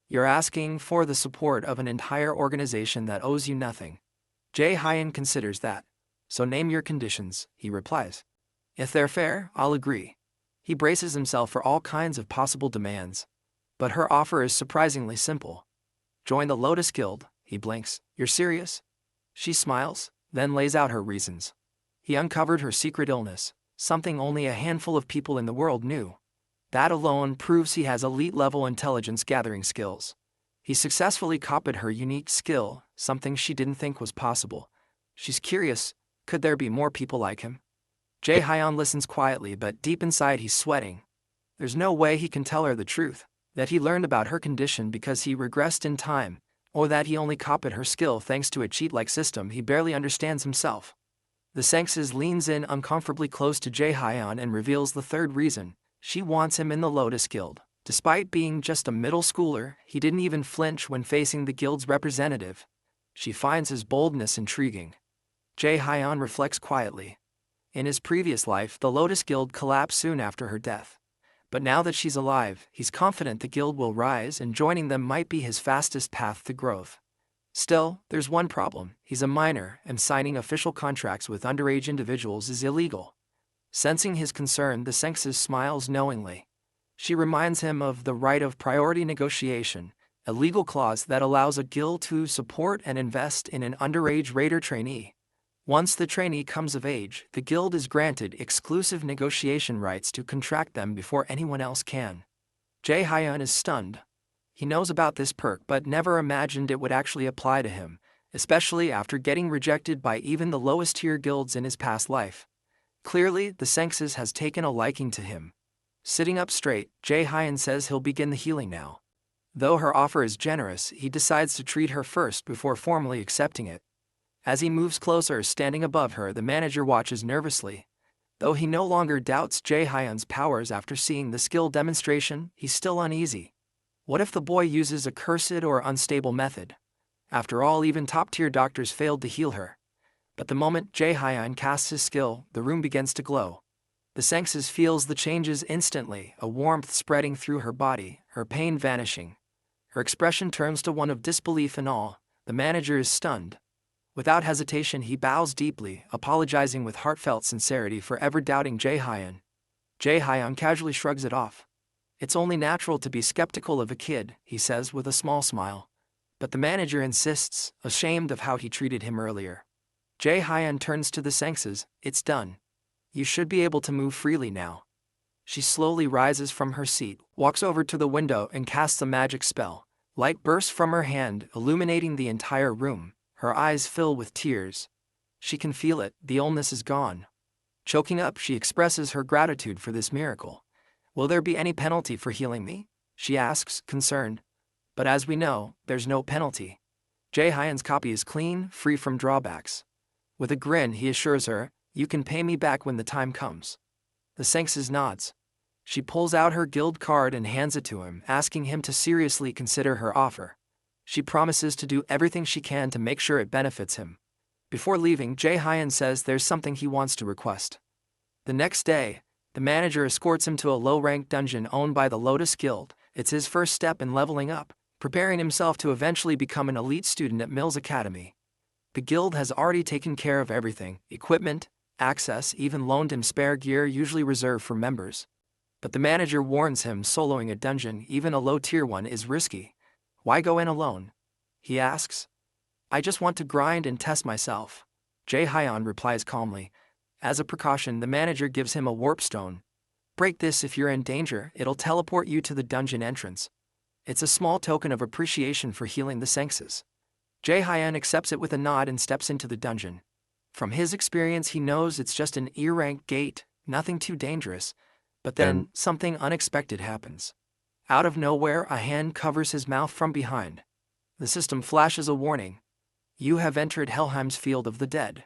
You're asking for the support of an entire organization that owes you nothing. Jae-hyun considers that. So name your conditions, he replies. If they're fair, I'll agree. He braces himself for all kinds of possible demands. But her offer is surprisingly simple. Join the Lotus Guild. He blinks. You're serious? She smiles, then lays out her reasons. He uncovered her secret illness, something only a handful of people in the world knew. That alone proves he has elite-level intelligence gathering skills. He successfully copied her unique skill, something she didn't think was possible. She's curious, could there be more people like him? Jae-hyun listens quietly, but deep inside he's sweating. There's no way he can tell her the truth, that he learned about her condition because he regressed in time, or that he only copied her skill thanks to a cheat-like system he barely understands himself. The Senses leans in uncomfortably close to Jae-hyun and reveals the third reason. She wants him in the Lotus Guild. Despite being just a middle schooler, he didn't even flinch when facing the guild's representative. She finds his boldness intriguing. Jae-hyun reflects quietly. In his previous life, the Lotus Guild collapsed soon after her death. But now that she's alive, he's confident the guild will rise and joining them might be his fastest path to growth. Still, there's one problem. He's a minor, and signing official contracts with underage individuals is illegal. Sensing his concern, the Senses smiles knowingly. She reminds him of the right of priority negotiation, a legal clause that allows a guild to support and invest in an underage raider trainee. Once the trainee comes of age, the guild is granted exclusive negotiation rights to contract them before anyone else can. Jae-hyun is stunned. He knows about this perk but never imagined it would actually apply to him, especially after getting rejected by even the lowest-tier guilds in his past life. Clearly, the Senxes has taken a liking to him. Sitting up straight, Jae-hyun says he'll begin the healing now. Though her offer is generous, he decides to treat her first before formally accepting it. As he moves closer, standing above her, the manager watches nervously. Though he no longer doubts Jae-hyun's powers after seeing the skill demonstration, he's still uneasy. What if the boy uses a cursed or unstable method? After all, even top-tier doctors failed to heal her. But the moment Jae-hyun casts his skill, the room begins to glow. The Senxes feels the changes instantly, a warmth spreading through her body, her pain vanishing. Her expression turns to one of disbelief and awe. The manager is stunned. Without hesitation, he bows deeply, apologizing with heartfelt sincerity for ever doubting Jae-hyun. Jae-hyun casually shrugs it off. It's only natural to be skeptical of a kid, he says with a small smile. But the manager insists, ashamed of how he treated him earlier. Jae-hyun turns to the Senxes. It's done. You should be able to move freely now. She slowly rises from her seat, walks over to the window and casts a magic spell. Light bursts from her hand, illuminating the entire room. Her eyes fill with tears. She can feel it, the illness is gone. Choking up, she expresses her gratitude for this miracle. Will there be any penalty for healing me? She asks, concerned. But as we know, there's no penalty. Jae-hyun's copy is clean, free from drawbacks. With a grin, he assures her, you can pay me back when the time comes. The Senxes nods. She pulls out her guild card and hands it to him, asking him to seriously consider her offer. She promises to do everything she can to make sure it benefits him. Before leaving, Jae-hyun says there's something he wants to request. The next day, the manager escorts him to a low-ranked dungeon owned by the Lotus Guild. It's his first step in leveling up, preparing himself to eventually become an elite student at Mills Academy. The guild has already taken care of everything, equipment, access, even loaned him spare gear usually reserved for members. But the manager warns him soloing a dungeon, even a low-tier one, is risky. Why go in alone? He asks. I just want to grind and test myself. Jae-hyun replies calmly. As a precaution, the manager gives him a warp stone. Break this if you're in danger, it'll teleport you to the dungeon entrance. It's a small token of appreciation for healing the Senxes. Jae-hyun accepts it with a nod and steps into the dungeon. From his experience, he knows it's just an E-rank gate, nothing too dangerous. But then, something unexpected happens. Out of nowhere, a hand covers his mouth from behind. The system flashes a warning. You have entered Helheim's Field of the Dead.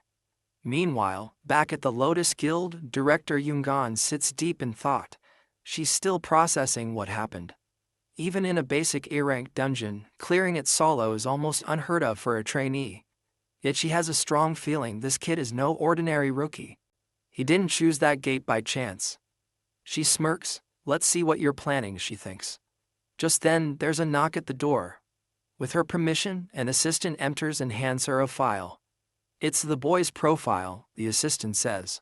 Meanwhile, back at the Lotus Guild, Director Yoongan sits deep in thought. She's still processing what happened. Even in a basic A-rank dungeon, clearing it solo is almost unheard of for a trainee. Yet she has a strong feeling this kid is no ordinary rookie. He didn't choose that gate by chance. She smirks. Let's see what you're planning, she thinks. Just then, there's a knock at the door. With her permission, an assistant enters and hands her a file. It's the boy's profile, the assistant says.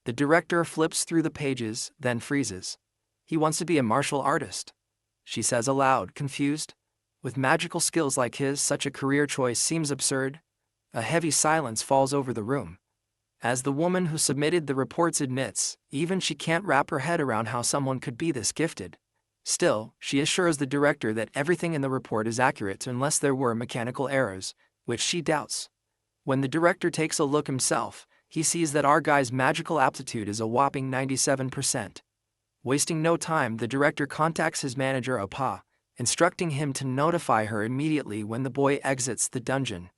The director flips through the pages, then freezes. He wants to be a martial artist. She says aloud, confused. With magical skills like his, such a career choice seems absurd. A heavy silence falls over the room. As the woman who submitted the reports admits, even she can't wrap her head around how someone could be this gifted. Still, she assures the director that everything in the report is accurate unless there were mechanical errors, which she doubts. When the director takes a look himself, he sees that our guy's magical aptitude is a whopping 97%. Wasting no time, the director contacts his manager Opa, instructing him to notify her immediately when the boy exits the dungeon.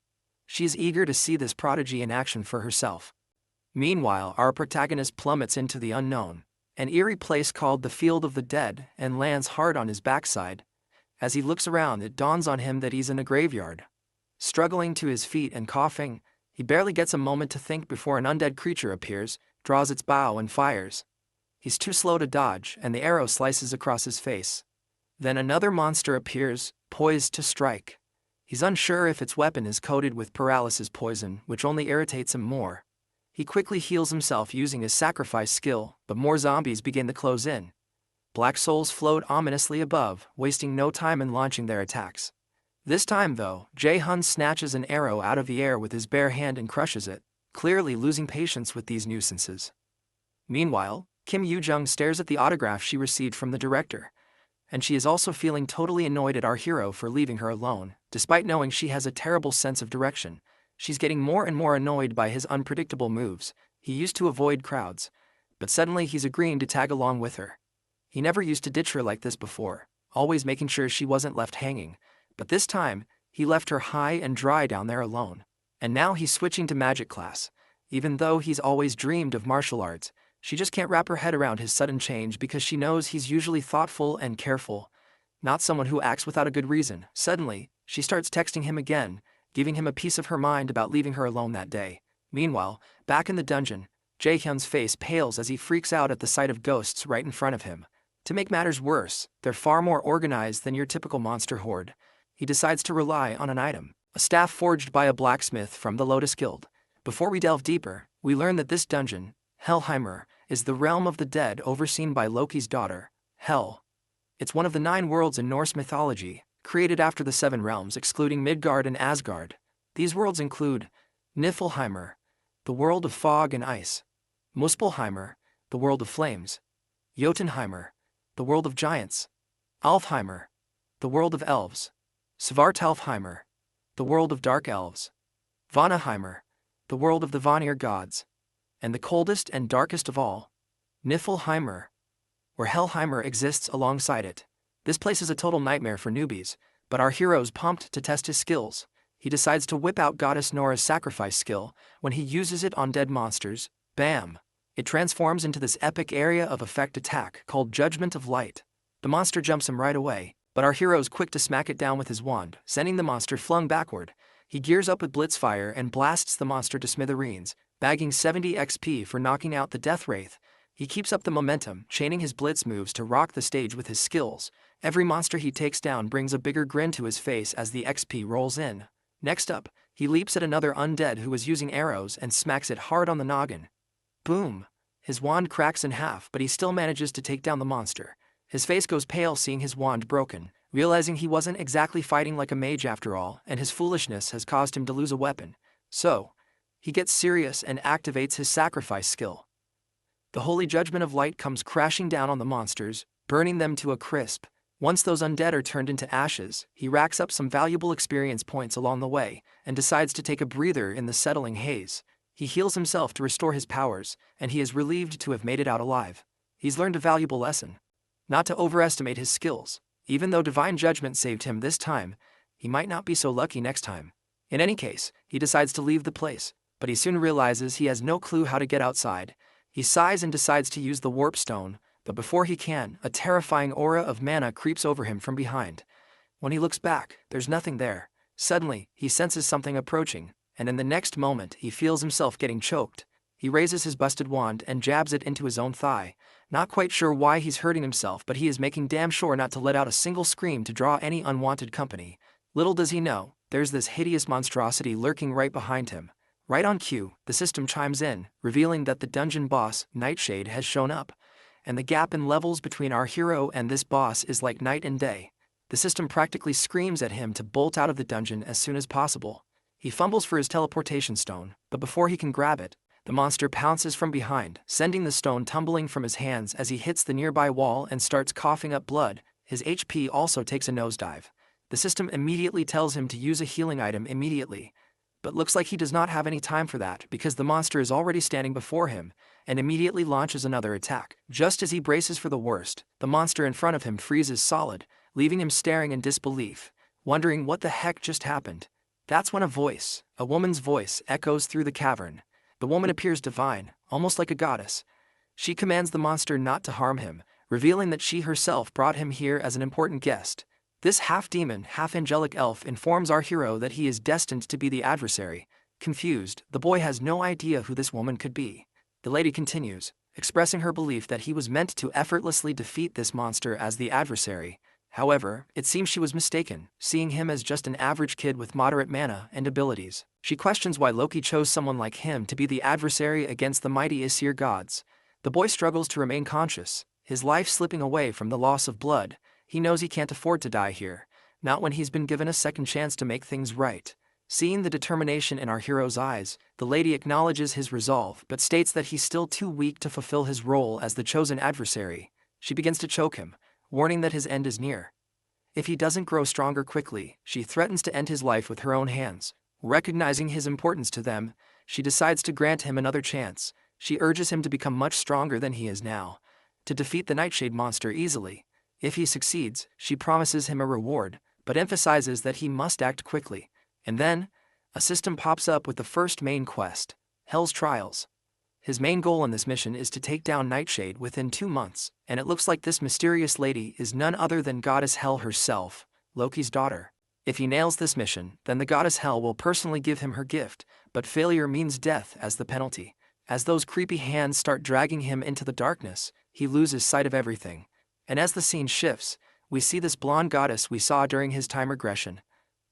She's eager to see this prodigy in action for herself. Meanwhile, our protagonist plummets into the unknown, an eerie place called the Field of the Dead, and lands hard on his backside. As he looks around, it dawns on him that he's in a graveyard. Struggling to his feet and coughing, he barely gets a moment to think before an undead creature appears, draws its bow and fires. He's too slow to dodge, and the arrow slices across his face. Then another monster appears, poised to strike. He's unsure if its weapon is coated with paralysis poison, which only irritates him more. He quickly heals himself using his sacrifice skill, but more zombies begin to close in. Black souls float ominously above, wasting no time in launching their attacks. This time, though, Jae-hun snatches an arrow out of the air with his bare hand and crushes it, clearly losing patience with these nuisances. Meanwhile, Kim Yoo-jung stares at the autograph she received from the director, and she is also feeling totally annoyed at our hero for leaving her alone. Despite knowing she has a terrible sense of direction, she's getting more and more annoyed by his unpredictable moves. He used to avoid crowds, but suddenly he's agreeing to tag along with her. He never used to ditch her like this before, always making sure she wasn't left hanging, but this time, he left her high and dry down there alone. And now he's switching to magic class. Even though he's always dreamed of martial arts, she just can't wrap her head around his sudden change because she knows he's usually thoughtful and careful, not someone who acts without a good reason. Suddenly, she starts texting him again, giving him a piece of her mind about leaving her alone that day. Meanwhile, back in the dungeon, Jae-hyun's face pales as he freaks out at the sight of ghosts right in front of him. To make matters worse, they're far more organized than your typical monster horde. He decides to rely on an item, a staff forged by a blacksmith from the Lotus Guild. Before we delve deeper, we learn that this dungeon, Helheimr, is the realm of the dead overseen by Loki's daughter, Hel. It's one of the 9 worlds in Norse mythology, created after the 7 realms excluding Midgard and Asgard. These worlds include Niflheimr, the world of fog and ice; Muspelheimr, the world of flames; Jotunheimr, the world of giants; Alfheimr, the world of elves; Svartalfheimr, the world of dark elves; Vanaheimr, the world of the Vanir gods; and the coldest and darkest of all, Niflheimr, where Helheimr exists alongside it. This place is a total nightmare for newbies, but our hero's pumped to test his skills. He decides to whip out Goddess Nora's sacrifice skill. When he uses it on dead monsters, bam! It transforms into this epic area of effect attack called Judgment of Light. The monster jumps him right away, but our hero's quick to smack it down with his wand, sending the monster flung backward. He gears up with Blitzfire and blasts the monster to smithereens, bagging 70 XP for knocking out the Death Wraith. He keeps up the momentum, chaining his blitz moves to rock the stage with his skills. Every monster he takes down brings a bigger grin to his face as the XP rolls in. Next up, he leaps at another undead who is using arrows and smacks it hard on the noggin. Boom! His wand cracks in half, but he still manages to take down the monster. His face goes pale seeing his wand broken, realizing he wasn't exactly fighting like a mage after all, and his foolishness has caused him to lose a weapon. So, he gets serious and activates his sacrifice skill. The holy judgment of light comes crashing down on the monsters, burning them to a crisp. Once those undead are turned into ashes, he racks up some valuable experience points along the way, and decides to take a breather in the settling haze. He heals himself to restore his powers, and he is relieved to have made it out alive. He's learned a valuable lesson. Not to overestimate his skills. Even though divine judgment saved him this time, he might not be so lucky next time. In any case, he decides to leave the place, but he soon realizes he has no clue how to get outside. He sighs and decides to use the warp stone, but before he can, a terrifying aura of mana creeps over him from behind. When he looks back, there's nothing there. Suddenly, he senses something approaching, and in the next moment he feels himself getting choked. He raises his busted wand and jabs it into his own thigh. Not quite sure why he's hurting himself, but he is making damn sure not to let out a single scream to draw any unwanted company. Little does he know, there's this hideous monstrosity lurking right behind him. Right on cue, the system chimes in, revealing that the dungeon boss, Nightshade, has shown up. And the gap in levels between our hero and this boss is like night and day. The system practically screams at him to bolt out of the dungeon as soon as possible. He fumbles for his teleportation stone, but before he can grab it, the monster pounces from behind, sending the stone tumbling from his hands as he hits the nearby wall and starts coughing up blood. His HP also takes a nosedive. The system immediately tells him to use a healing item immediately, but looks like he does not have any time for that because the monster is already standing before him and immediately launches another attack. Just as he braces for the worst, the monster in front of him freezes solid, leaving him staring in disbelief, wondering what the heck just happened. That's when a woman's voice, echoes through the cavern. The woman appears divine, almost like a goddess. She commands the monster not to harm him, revealing that she herself brought him here as an important guest. This half-demon, half-angelic elf informs our hero that he is destined to be the adversary. Confused, the boy has no idea who this woman could be. The lady continues, expressing her belief that he was meant to effortlessly defeat this monster as the adversary. However, it seems she was mistaken, seeing him as just an average kid with moderate mana and abilities. She questions why Loki chose someone like him to be the adversary against the mighty Aesir gods. The boy struggles to remain conscious, his life slipping away from the loss of blood. He knows he can't afford to die here, not when he's been given a second chance to make things right. Seeing the determination in our hero's eyes, the lady acknowledges his resolve but states that he's still too weak to fulfill his role as the chosen adversary. She begins to choke him, warning that his end is near. If he doesn't grow stronger quickly, she threatens to end his life with her own hands. Recognizing his importance to them, she decides to grant him another chance. She urges him to become much stronger than he is now, to defeat the Nightshade monster easily. If he succeeds, she promises him a reward, but emphasizes that he must act quickly. And then, a system pops up with the first main quest, Hell's Trials. His main goal in this mission is to take down Nightshade within 2 months, and it looks like this mysterious lady is none other than Goddess Hel herself, Loki's daughter. If he nails this mission, then the Goddess Hel will personally give him her gift, but failure means death as the penalty. As those creepy hands start dragging him into the darkness, he loses sight of everything. And as the scene shifts, we see this blonde goddess we saw during his time regression.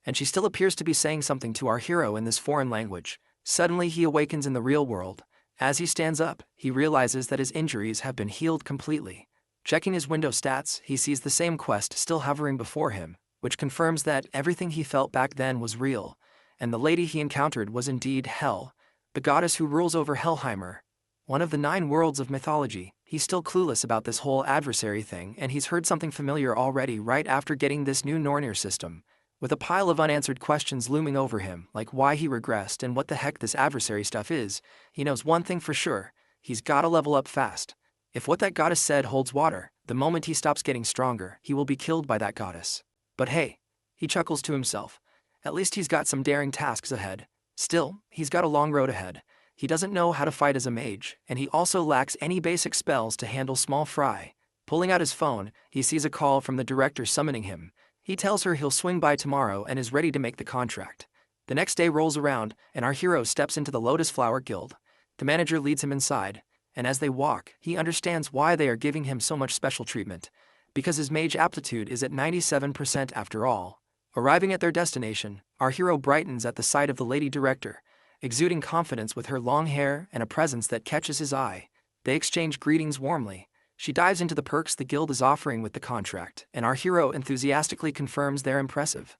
And she still appears to be saying something to our hero in this foreign language. Suddenly he awakens in the real world. As he stands up, he realizes that his injuries have been healed completely. Checking his window stats, he sees the same quest still hovering before him, which confirms that everything he felt back then was real, and the lady he encountered was indeed Hel, the goddess who rules over Helheimer, one of the 9 worlds of mythology. He's still clueless about this whole adversary thing, and he's heard something familiar already right after getting this new Nornir system. With a pile of unanswered questions looming over him, like why he regressed and what the heck this adversary stuff is, he knows one thing for sure: he's gotta level up fast. If what that goddess said holds water, the moment he stops getting stronger, he will be killed by that goddess. But hey, he chuckles to himself, at least he's got some daring tasks ahead. Still, he's got a long road ahead. He doesn't know how to fight as a mage, and he also lacks any basic spells to handle small fry. Pulling out his phone, he sees a call from the director summoning him. He tells her he'll swing by tomorrow and is ready to make the contract. The next day rolls around, and our hero steps into the Lotus Flower Guild. The manager leads him inside, and as they walk, he understands why they are giving him so much special treatment. Because his mage aptitude is at 97% after all. Arriving at their destination, our hero brightens at the sight of the lady director, exuding confidence with her long hair and a presence that catches his eye. They exchange greetings warmly. She dives into the perks the guild is offering with the contract, and our hero enthusiastically confirms they're impressive.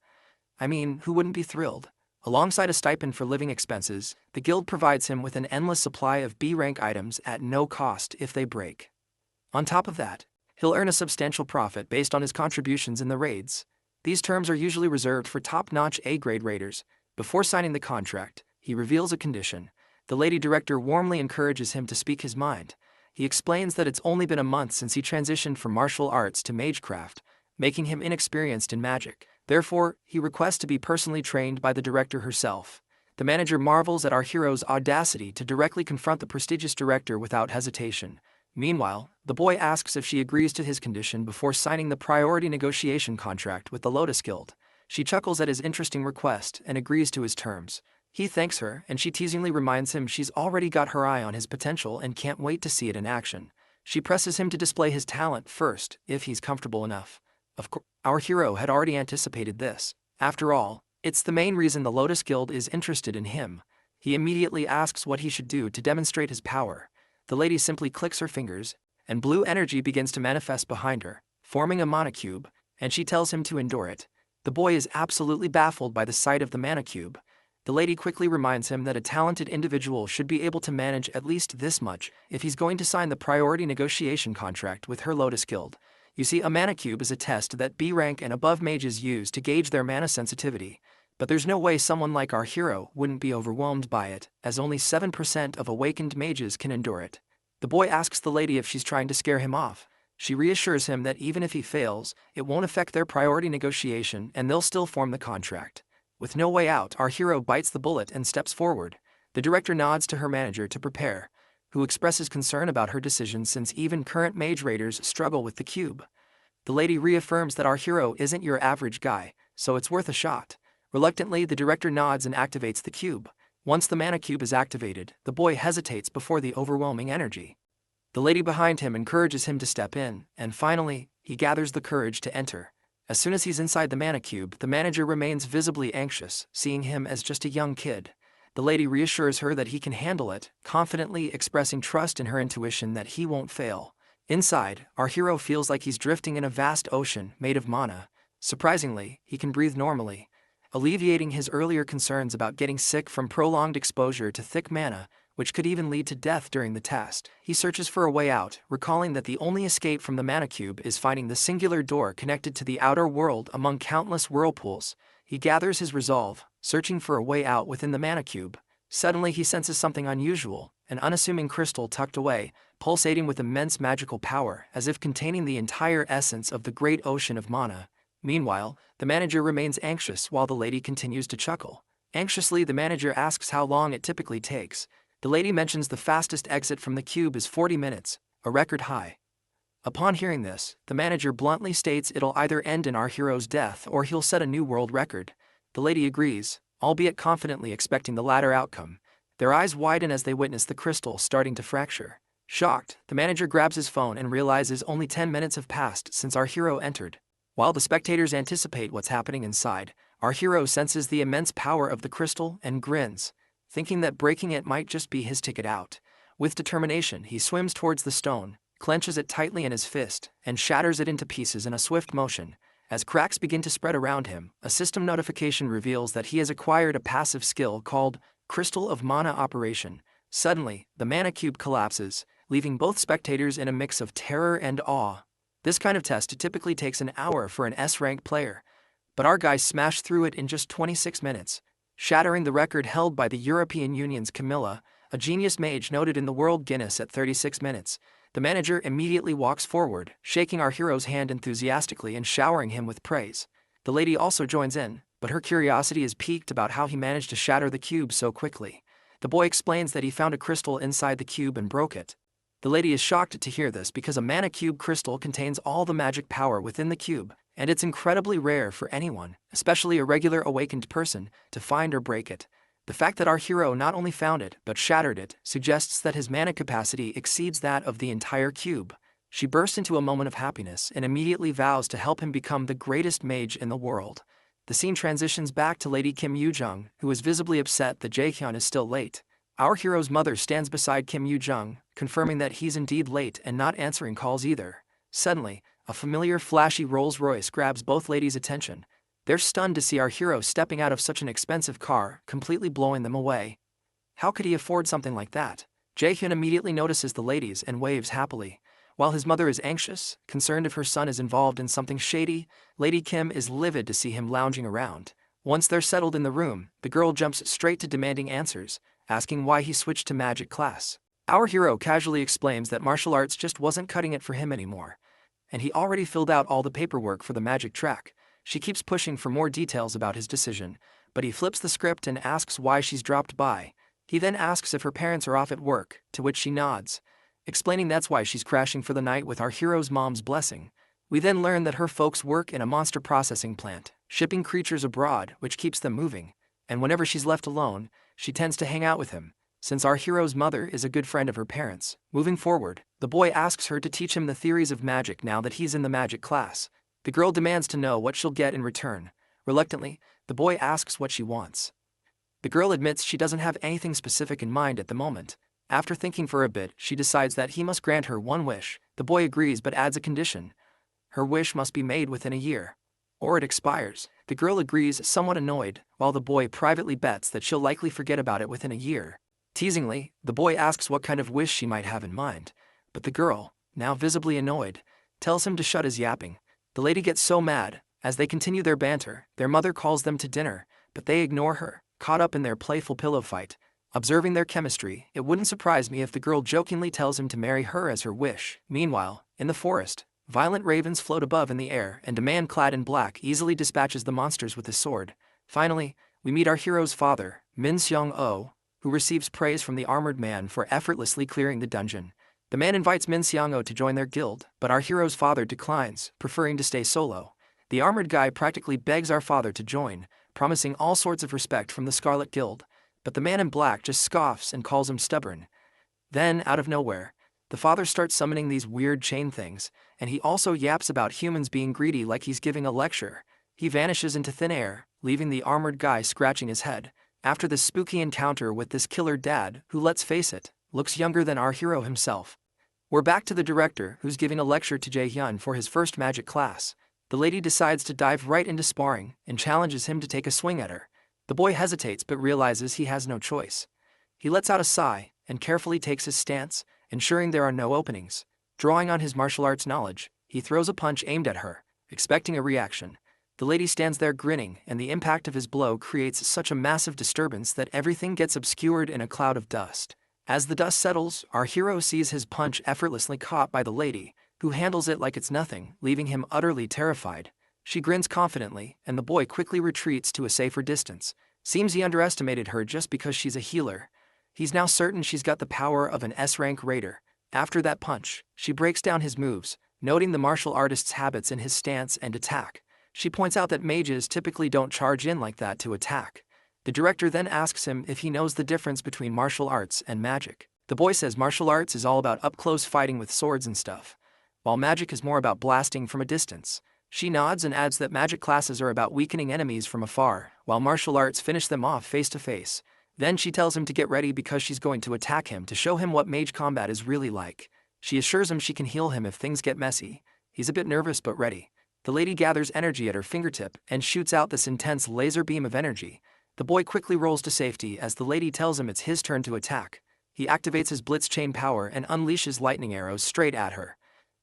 I mean, who wouldn't be thrilled? Alongside a stipend for living expenses, the guild provides him with an endless supply of B-rank items at no cost if they break. On top of that, he'll earn a substantial profit based on his contributions in the raids. These terms are usually reserved for top-notch A-grade raiders. Before signing the contract, he reveals a condition. The lady director warmly encourages him to speak his mind. He explains that it's only been a month since he transitioned from martial arts to magecraft, making him inexperienced in magic. Therefore, he requests to be personally trained by the director herself. The manager marvels at our hero's audacity to directly confront the prestigious director without hesitation. Meanwhile, the boy asks if she agrees to his condition before signing the priority negotiation contract with the Lotus Guild. She chuckles at his interesting request and agrees to his terms. He thanks her, and she teasingly reminds him she's already got her eye on his potential and can't wait to see it in action. She presses him to display his talent first, if he's comfortable enough. Of course, our hero had already anticipated this. After all, it's the main reason the Lotus Guild is interested in him. He immediately asks what he should do to demonstrate his power. The lady simply clicks her fingers, and blue energy begins to manifest behind her, forming a mana cube, and she tells him to endure it. The boy is absolutely baffled by the sight of the mana cube. The lady quickly reminds him that a talented individual should be able to manage at least this much if he's going to sign the priority negotiation contract with her Lotus Guild. You see, a mana cube is a test that B-rank and above mages use to gauge their mana sensitivity, but there's no way someone like our hero wouldn't be overwhelmed by it, as only 7% of awakened mages can endure it. The boy asks the lady if she's trying to scare him off. She reassures him that even if he fails, it won't affect their priority negotiation and they'll still form the contract. With no way out, our hero bites the bullet and steps forward. The director nods to her manager to prepare, who expresses concern about her decision since even current mage raiders struggle with the cube. The lady reaffirms that our hero isn't your average guy, so it's worth a shot. Reluctantly, the director nods and activates the cube. Once the mana cube is activated, the boy hesitates before the overwhelming energy. The lady behind him encourages him to step in, and finally, he gathers the courage to enter. As soon as he's inside the mana cube, the manager remains visibly anxious, seeing him as just a young kid. The lady reassures her that he can handle it, confidently expressing trust in her intuition that he won't fail. Inside, our hero feels like he's drifting in a vast ocean made of mana. Surprisingly, he can breathe normally, alleviating his earlier concerns about getting sick from prolonged exposure to thick mana, which could even lead to death during the test. He searches for a way out, recalling that the only escape from the mana cube is finding the singular door connected to the outer world among countless whirlpools. He gathers his resolve, searching for a way out within the mana cube. Suddenly he senses something unusual, an unassuming crystal tucked away, pulsating with immense magical power, as if containing the entire essence of the great ocean of mana. Meanwhile, the manager remains anxious while the lady continues to chuckle. Anxiously, the manager asks how long it typically takes. The lady mentions the fastest exit from the cube is 40 minutes, a record high. Upon hearing this, the manager bluntly states it'll either end in our hero's death or he'll set a new world record. The lady agrees, albeit confidently expecting the latter outcome. Their eyes widen as they witness the crystal starting to fracture. Shocked, the manager grabs his phone and realizes only 10 minutes have passed since our hero entered. While the spectators anticipate what's happening inside, our hero senses the immense power of the crystal and grins, thinking that breaking it might just be his ticket out. With determination, he swims towards the stone, clenches it tightly in his fist, and shatters it into pieces in a swift motion. As cracks begin to spread around him, a system notification reveals that he has acquired a passive skill called Crystal of Mana Operation. Suddenly, the mana cube collapses, leaving both spectators in a mix of terror and awe. This kind of test typically takes an hour for an S-rank player, but our guy smashed through it in just 26 minutes, shattering the record held by the European Union's Camilla, a genius mage noted in the World Guinness at 36 minutes. The manager immediately walks forward, shaking our hero's hand enthusiastically and showering him with praise. The lady also joins in, but her curiosity is piqued about how he managed to shatter the cube so quickly. The boy explains that he found a crystal inside the cube and broke it. The lady is shocked to hear this because a mana cube crystal contains all the magic power within the cube, and it's incredibly rare for anyone, especially a regular awakened person, to find or break it. The fact that our hero not only found it but shattered it suggests that his mana capacity exceeds that of the entire cube. She bursts into a moment of happiness and immediately vows to help him become the greatest mage in the world. The scene transitions back to Lady Kim Yoo-jung, who is visibly upset that Jae-hyun is still late. Our hero's mother stands beside Kim Yoo-jung, confirming that he's indeed late and not answering calls either. Suddenly, a familiar flashy Rolls-Royce grabs both ladies' attention. They're stunned to see our hero stepping out of such an expensive car, completely blowing them away. How could he afford something like that? Jae-hyun immediately notices the ladies and waves happily. While his mother is anxious, concerned if her son is involved in something shady, Lady Kim is livid to see him lounging around. Once they're settled in the room, the girl jumps straight to demanding answers, asking why he switched to magic class. Our hero casually explains that martial arts just wasn't cutting it for him anymore, and he already filled out all the paperwork for the magic track. She keeps pushing for more details about his decision, but he flips the script and asks why she's dropped by. He then asks if her parents are off at work, to which she nods, explaining that's why she's crashing for the night with our hero's mom's blessing. We then learn that her folks work in a monster processing plant, shipping creatures abroad, which keeps them moving, and whenever she's left alone, she tends to hang out with him, since our hero's mother is a good friend of her parents. Moving forward, the boy asks her to teach him the theories of magic now that he's in the magic class. The girl demands to know what she'll get in return. Reluctantly, the boy asks what she wants. The girl admits she doesn't have anything specific in mind at the moment. After thinking for a bit, she decides that he must grant her one wish. The boy agrees but adds a condition. Her wish must be made within a year, or it expires. The girl agrees, somewhat annoyed, while the boy privately bets that she'll likely forget about it within a year. Teasingly, the boy asks what kind of wish she might have in mind, but the girl, now visibly annoyed, tells him to shut his yapping. The lady gets so mad. As they continue their banter, their mother calls them to dinner, but they ignore her, caught up in their playful pillow fight. Observing their chemistry, it wouldn't surprise me if the girl jokingly tells him to marry her as her wish. Meanwhile, in the forest, violent ravens float above in the air and a man clad in black easily dispatches the monsters with his sword. Finally, we meet our hero's father, Min Seong-oh, who receives praise from the armored man for effortlessly clearing the dungeon. The man invites Min Seong-oh to join their guild, but our hero's father declines, preferring to stay solo. The armored guy practically begs our father to join, promising all sorts of respect from the Scarlet Guild, but the man in black just scoffs and calls him stubborn. Then, out of nowhere, the father starts summoning these weird chain things, and he also yaps about humans being greedy like he's giving a lecture. He vanishes into thin air, leaving the armored guy scratching his head. After this spooky encounter with this killer dad, who, let's face it, looks younger than our hero himself, We're back to the director, who's giving a lecture to Jae-hyun for his first magic class. The lady decides to dive right into sparring and challenges him to take a swing at her. The boy hesitates but realizes he has no choice. He lets out a sigh and carefully takes his stance, ensuring there are no openings. Drawing on his martial arts knowledge, he throws a punch aimed at her, expecting a reaction. The lady stands there grinning, and the impact of his blow creates such a massive disturbance that everything gets obscured in a cloud of dust. As the dust settles, our hero sees his punch effortlessly caught by the lady, who handles it like it's nothing, leaving him utterly terrified. She grins confidently, and the boy quickly retreats to a safer distance. Seems he underestimated her just because she's a healer. He's now certain she's got the power of an S-rank raider. After that punch, she breaks down his moves, noting the martial artist's habits in his stance and attack. She points out that mages typically don't charge in like that to attack. The director then asks him if he knows the difference between martial arts and magic. The boy says martial arts is all about up-close fighting with swords and stuff, while magic is more about blasting from a distance. She nods and adds that magic classes are about weakening enemies from afar, while martial arts finish them off face to face. Then she tells him to get ready because she's going to attack him to show him what mage combat is really like. She assures him she can heal him if things get messy. He's a bit nervous but ready. The lady gathers energy at her fingertip and shoots out this intense laser beam of energy. The boy quickly rolls to safety as the lady tells him it's his turn to attack. He activates his blitz chain power and unleashes lightning arrows straight at her.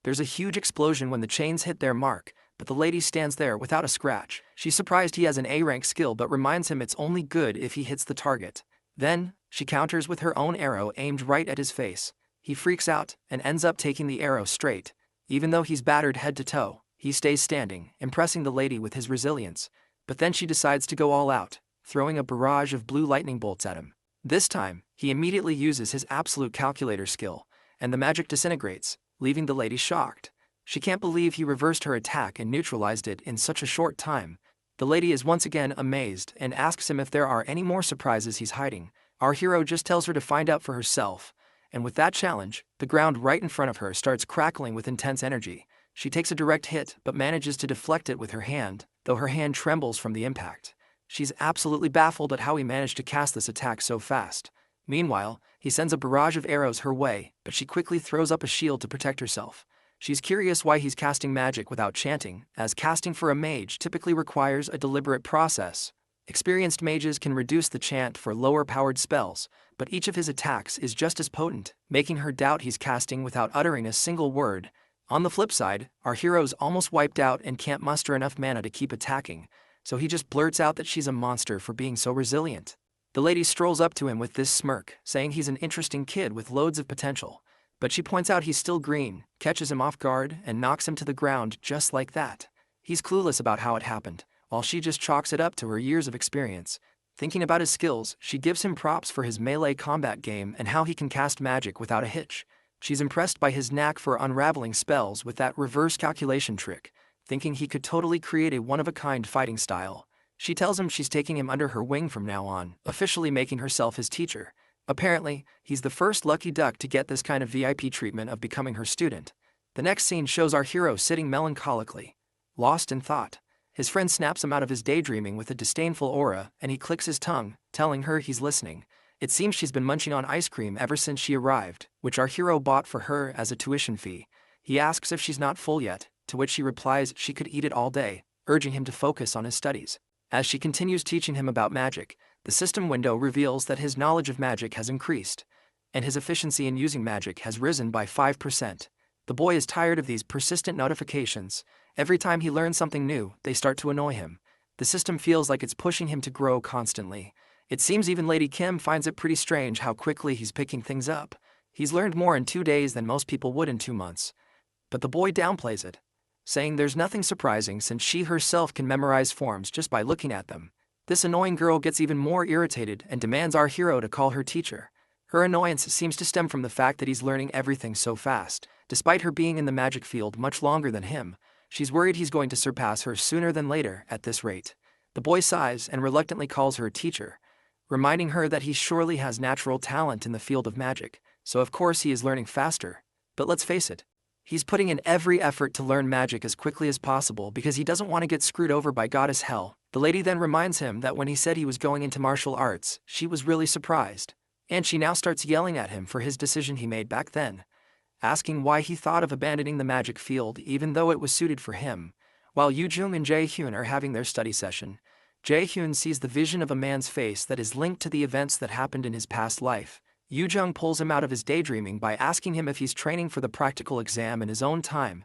There's a huge explosion when the chains hit their mark, but the lady stands there without a scratch. She's surprised he has an A-rank skill but reminds him it's only good if he hits the target. Then, she counters with her own arrow aimed right at his face. He freaks out and ends up taking the arrow straight. Even though he's battered head to toe, he stays standing, impressing the lady with his resilience. But then she decides to go all out, throwing a barrage of blue lightning bolts at him. This time, he immediately uses his absolute calculator skill, and the magic disintegrates, leaving the lady shocked. She can't believe he reversed her attack and neutralized it in such a short time. The lady is once again amazed and asks him if there are any more surprises he's hiding. Our hero just tells her to find out for herself, and with that challenge, the ground right in front of her starts crackling with intense energy. She takes a direct hit but manages to deflect it with her hand, though her hand trembles from the impact. She's absolutely baffled at how he managed to cast this attack so fast. Meanwhile, he sends a barrage of arrows her way, but she quickly throws up a shield to protect herself. She's curious why he's casting magic without chanting, as casting for a mage typically requires a deliberate process. Experienced mages can reduce the chant for lower-powered spells, but each of his attacks is just as potent, making her doubt he's casting without uttering a single word. On the flip side, our hero's almost wiped out and can't muster enough mana to keep attacking, so he just blurts out that she's a monster for being so resilient. The lady strolls up to him with this smirk, saying he's an interesting kid with loads of potential. But she points out he's still green, catches him off guard, and knocks him to the ground just like that. He's clueless about how it happened, while she just chalks it up to her years of experience. Thinking about his skills, she gives him props for his melee combat game and how he can cast magic without a hitch. She's impressed by his knack for unraveling spells with that reverse calculation trick, thinking he could totally create a one-of-a-kind fighting style. She tells him she's taking him under her wing from now on, officially making herself his teacher. Apparently, he's the first lucky duck to get this kind of VIP treatment of becoming her student. The next scene shows our hero sitting melancholically, lost in thought. His friend snaps him out of his daydreaming with a disdainful aura, and he clicks his tongue, telling her he's listening. It seems she's been munching on ice cream ever since she arrived, which our hero bought for her as a tuition fee. He asks if she's not full yet, to which she replies she could eat it all day, urging him to focus on his studies. As she continues teaching him about magic, the system window reveals that his knowledge of magic has increased, and his efficiency in using magic has risen by 5%. The boy is tired of these persistent notifications. Every time he learns something new, they start to annoy him. The system feels like it's pushing him to grow constantly. It seems even Lady Kim finds it pretty strange how quickly he's picking things up. He's learned more in 2 days than most people would in 2 months. But the boy downplays it, saying there's nothing surprising since she herself can memorize forms just by looking at them. This annoying girl gets even more irritated and demands our hero to call her teacher. Her annoyance seems to stem from the fact that he's learning everything so fast. Despite her being in the magic field much longer than him, she's worried he's going to surpass her sooner than later at this rate. The boy sighs and reluctantly calls her teacher, reminding her that he surely has natural talent in the field of magic, so of course he is learning faster. But let's face it, he's putting in every effort to learn magic as quickly as possible because he doesn't want to get screwed over by Goddess Hell. The lady then reminds him that when he said he was going into martial arts, she was really surprised, and she now starts yelling at him for his decision he made back then. asking why he thought of abandoning the magic field even though it was suited for him. While Yoo-jung and Jae-hyun are having their study session, Jae-hyun sees the vision of a man's face that is linked to the events that happened in his past life. Yoo-jung pulls him out of his daydreaming by asking him if he's training for the practical exam in his own time,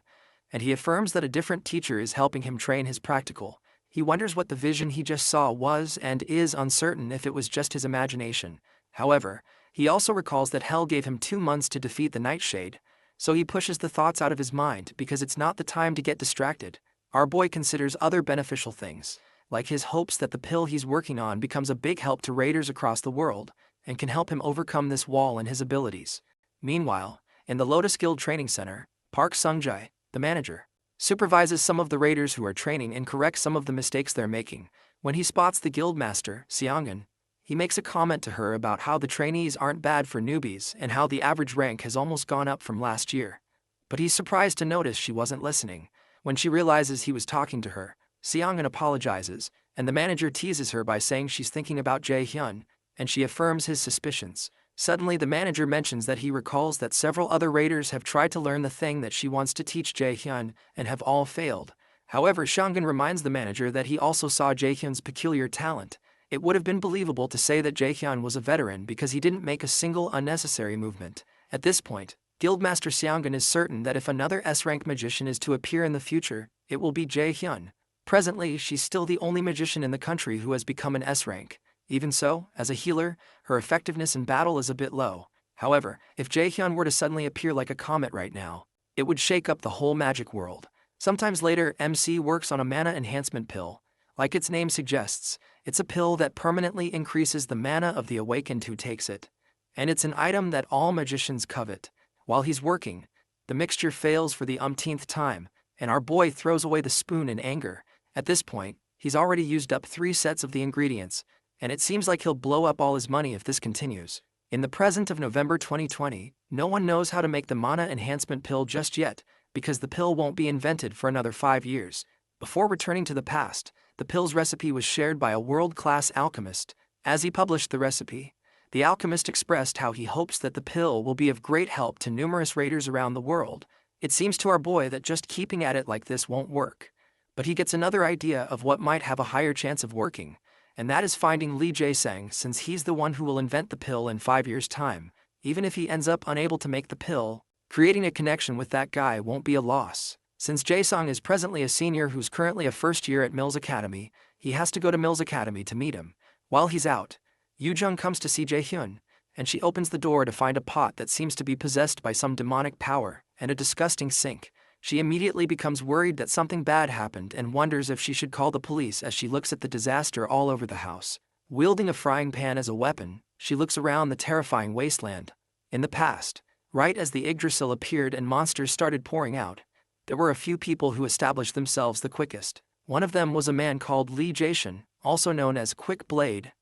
and he affirms that a different teacher is helping him train his practical. He wonders what the vision he just saw was and is uncertain if it was just his imagination. However, he also recalls that Hell gave him 2 months to defeat the Nightshade, so he pushes the thoughts out of his mind because it's not the time to get distracted. Our boy considers other beneficial things, like his hopes that the pill he's working on becomes a big help to raiders across the world and can help him overcome this wall in his abilities. Meanwhile, in the Lotus Guild Training Center, Park Sung-jae, the manager, supervises some of the raiders who are training and corrects some of the mistakes they're making. When he spots the guildmaster, Seongun, he makes a comment to her about how the trainees aren't bad for newbies and how the average rank has almost gone up from last year. But he's surprised to notice she wasn't listening. When she realizes he was talking to her, Seongun apologizes, and the manager teases her by saying she's thinking about Jae-hyun, and she affirms his suspicions. Suddenly the manager mentions that he recalls that several other raiders have tried to learn the thing that she wants to teach Jae-hyun and have all failed. However, Seongun reminds the manager that he also saw Jae-hyun's peculiar talent. It would have been believable to say that Jae-hyun was a veteran because he didn't make a single unnecessary movement. At this point, Guildmaster Seongun is certain that if another S-rank magician is to appear in the future, it will be Jae-hyun. Presently, she's still the only magician in the country who has become an S-rank. Even so, as a healer, her effectiveness in battle is a bit low. However, if Jae-hyun were to suddenly appear like a comet right now, it would shake up the whole magic world. Sometimes later, MC works on a mana enhancement pill. Like its name suggests, it's a pill that permanently increases the mana of the awakened who takes it. And it's an item that all magicians covet. While he's working, the mixture fails for the umpteenth time, and our boy throws away the spoon in anger. At this point, he's already used up 3 sets of the ingredients, and it seems like he'll blow up all his money if this continues. In the present of November 2020, no one knows how to make the mana enhancement pill just yet, because the pill won't be invented for another 5 years. Before returning to the past, the pill's recipe was shared by a world-class alchemist. As he published the recipe, the alchemist expressed how he hopes that the pill will be of great help to numerous raiders around the world. It seems to our boy that just keeping at it like this won't work. But he gets another idea of what might have a higher chance of working, and that is finding Lee Jae-sang, since he's the one who will invent the pill in 5 years' time. Even if he ends up unable to make the pill, creating a connection with that guy won't be a loss. Since Jae-sung is presently a senior who's currently a first year at Mills Academy, he has to go to Mills Academy to meet him. While he's out, Yoo-jung comes to see Jae-hyun, and she opens the door to find a pot that seems to be possessed by some demonic power and a disgusting sink. She immediately becomes worried that something bad happened and wonders if she should call the police as she looks at the disaster all over the house. Wielding a frying pan as a weapon, she looks around the terrifying wasteland. In the past, right as the Yggdrasil appeared and monsters started pouring out, there were a few people who established themselves the quickest. One of them was a man called Lee Jae-shin, also known as Quick Blade.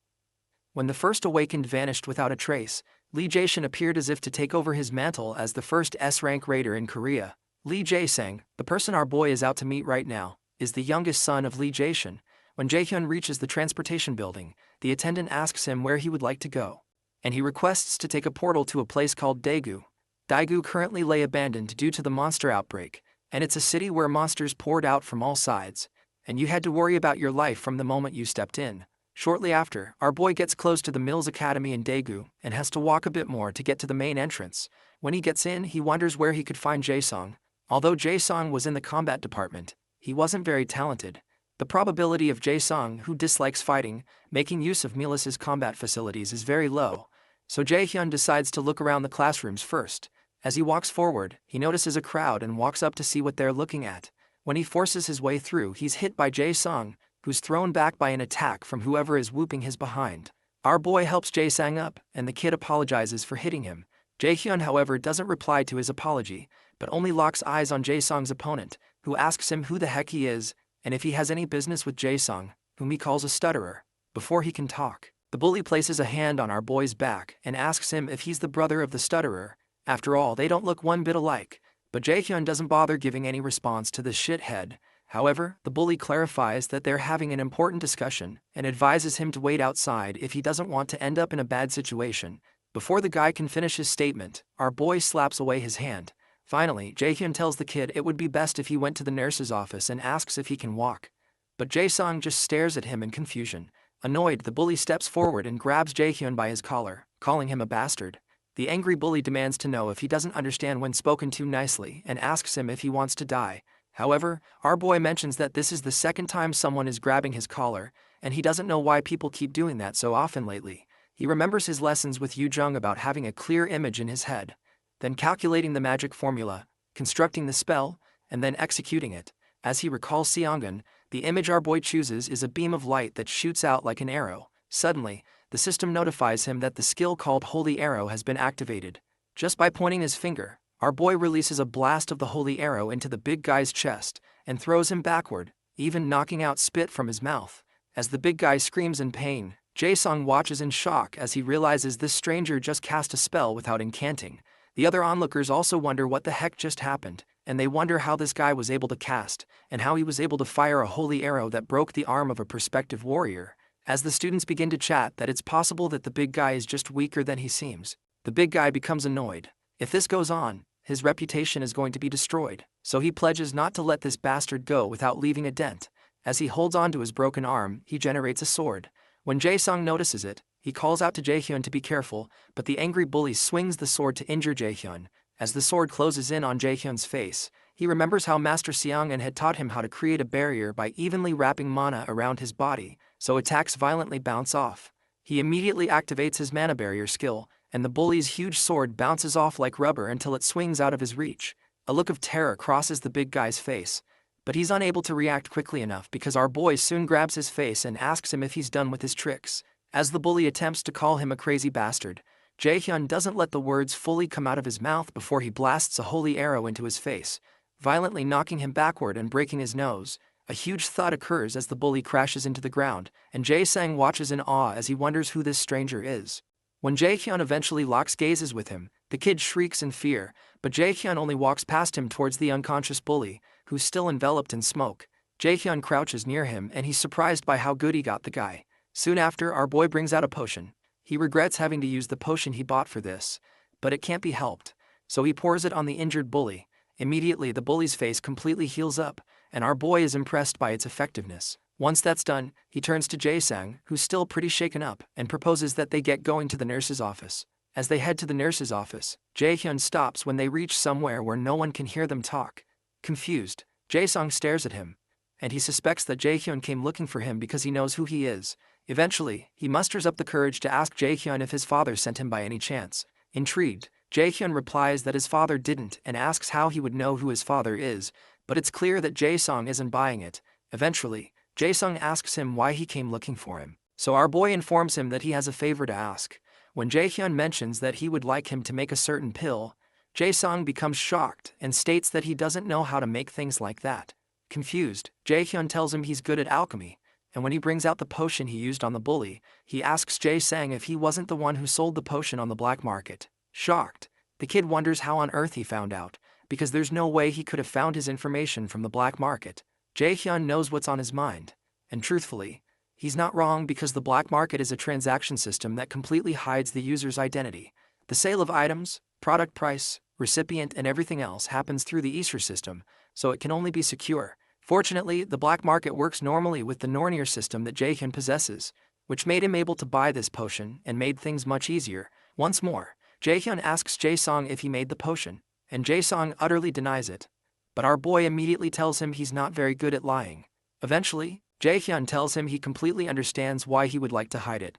When the first awakened vanished without a trace, Lee Jae-shin appeared as if to take over his mantle as the first S-rank raider in Korea. Lee Jae-sang, the person our boy is out to meet right now, is the youngest son of Lee Jae-shin. When Jae-hyun reaches the transportation building, the attendant asks him where he would like to go, and he requests to take a portal to a place called Daegu. Daegu currently lay abandoned due to the monster outbreak, and it's a city where monsters poured out from all sides, and you had to worry about your life from the moment you stepped in. Shortly after, our boy gets close to the Mills Academy in Daegu and has to walk a bit more to get to the main entrance. When he gets in, he wonders where he could find Jae-sung. Although Jae-sung was in the combat department, he wasn't very talented. The probability of Jae-sung, who dislikes fighting, making use of Milas's combat facilities is very low, so Jae-hyun decides to look around the classrooms first. As he walks forward, he notices a crowd and walks up to see what they're looking at. When he forces his way through, he's hit by Jae-sung, who's thrown back by an attack from whoever is whooping his behind. Our boy helps Jae-sang up, and the kid apologizes for hitting him. Jae-hyun, however, doesn't reply to his apology, but only locks eyes on Jae-sung's opponent, who asks him who the heck he is, and if he has any business with Jae-sung, whom he calls a stutterer. Before he can talk, the bully places a hand on our boy's back and asks him if he's the brother of the stutterer. After all, they don't look one bit alike, but Jae-hyun doesn't bother giving any response to this shithead. However, the bully clarifies that they're having an important discussion and advises him to wait outside if he doesn't want to end up in a bad situation. Before the guy can finish his statement, our boy slaps away his hand. Finally, Jaehyun tells the kid it would be best if he went to the nurse's office and asks if he can walk. But Jae-sung just stares at him in confusion. Annoyed, the bully steps forward and grabs Jaehyun by his collar, calling him a bastard. The angry bully demands to know if he doesn't understand when spoken to nicely and asks him if he wants to die. However, our boy mentions that this is the second time someone is grabbing his collar, and he doesn't know why people keep doing that so often lately. He remembers his lessons with Yu Jung about having a clear image in his head, then calculating the magic formula, constructing the spell, and then executing it. As he recalls Seongun, the image our boy chooses is a beam of light that shoots out like an arrow. Suddenly, the system notifies him that the skill called Holy Arrow has been activated. Just by pointing his finger, our boy releases a blast of the Holy Arrow into the big guy's chest and throws him backward, even knocking out spit from his mouth. As the big guy screams in pain, Jae-sung watches in shock as he realizes this stranger just cast a spell without incanting. The other onlookers also wonder what the heck just happened, and they wonder how this guy was able to cast, and how he was able to fire a holy arrow that broke the arm of a prospective warrior. As the students begin to chat that it's possible that the big guy is just weaker than he seems, the big guy becomes annoyed. If this goes on, his reputation is going to be destroyed, so he pledges not to let this bastard go without leaving a dent. As he holds on to his broken arm, he generates a sword. When Jae-sung notices it, he calls out to Jaehyun to be careful, but the angry bully swings the sword to injure Jaehyun. As the sword closes in on Jaehyun's face, he remembers how Master Seongun had taught him how to create a barrier by evenly wrapping mana around his body, so attacks violently bounce off. He immediately activates his mana barrier skill, and the bully's huge sword bounces off like rubber until it swings out of his reach. A look of terror crosses the big guy's face, but he's unable to react quickly enough because our boy soon grabs his face and asks him if he's done with his tricks. As the bully attempts to call him a crazy bastard, Jaehyun doesn't let the words fully come out of his mouth before he blasts a holy arrow into his face, violently knocking him backward and breaking his nose. A huge thud occurs as the bully crashes into the ground, and Jae-sang watches in awe as he wonders who this stranger is. When Jaehyun eventually locks gazes with him, the kid shrieks in fear, but Jaehyun only walks past him towards the unconscious bully, who's still enveloped in smoke. Jaehyun crouches near him and he's surprised by how good he got the guy. Soon after, our boy brings out a potion. He regrets having to use the potion he bought for this, but it can't be helped, so he pours it on the injured bully. Immediately, the bully's face completely heals up, and our boy is impressed by its effectiveness. Once that's done, he turns to Jae-sang, who's still pretty shaken up, and proposes that they get going to the nurse's office. As they head to the nurse's office, Jaehyun stops when they reach somewhere where no one can hear them talk. Confused, Jae-sung stares at him, and he suspects that Jaehyun came looking for him because he knows who he is. Eventually, he musters up the courage to ask Jaehyun if his father sent him by any chance. Intrigued, Jaehyun replies that his father didn't and asks how he would know who his father is, but it's clear that Jae-sung isn't buying it. Eventually, Jae-sung asks him why he came looking for him, so our boy informs him that he has a favor to ask. When Jaehyun mentions that he would like him to make a certain pill, Jae-sung becomes shocked and states that he doesn't know how to make things like that. Confused, Jaehyun tells him he's good at alchemy, and when he brings out the potion he used on the bully, he asks Jae-sang if he wasn't the one who sold the potion on the black market. Shocked, the kid wonders how on earth he found out, because there's no way he could have found his information from the black market. Jaehyun knows what's on his mind, and truthfully, he's not wrong because the black market is a transaction system that completely hides the user's identity. The sale of items, product price, recipient and everything else happens through the Esir system, so it can only be secure. Fortunately, the black market works normally with the Nornir system that Jaehyun possesses, which made him able to buy this potion and made things much easier. Once more, Jaehyun asks Jae-sung if he made the potion, and Jae-sung utterly denies it. But our boy immediately tells him he's not very good at lying. Eventually, Jaehyun tells him he completely understands why he would like to hide it,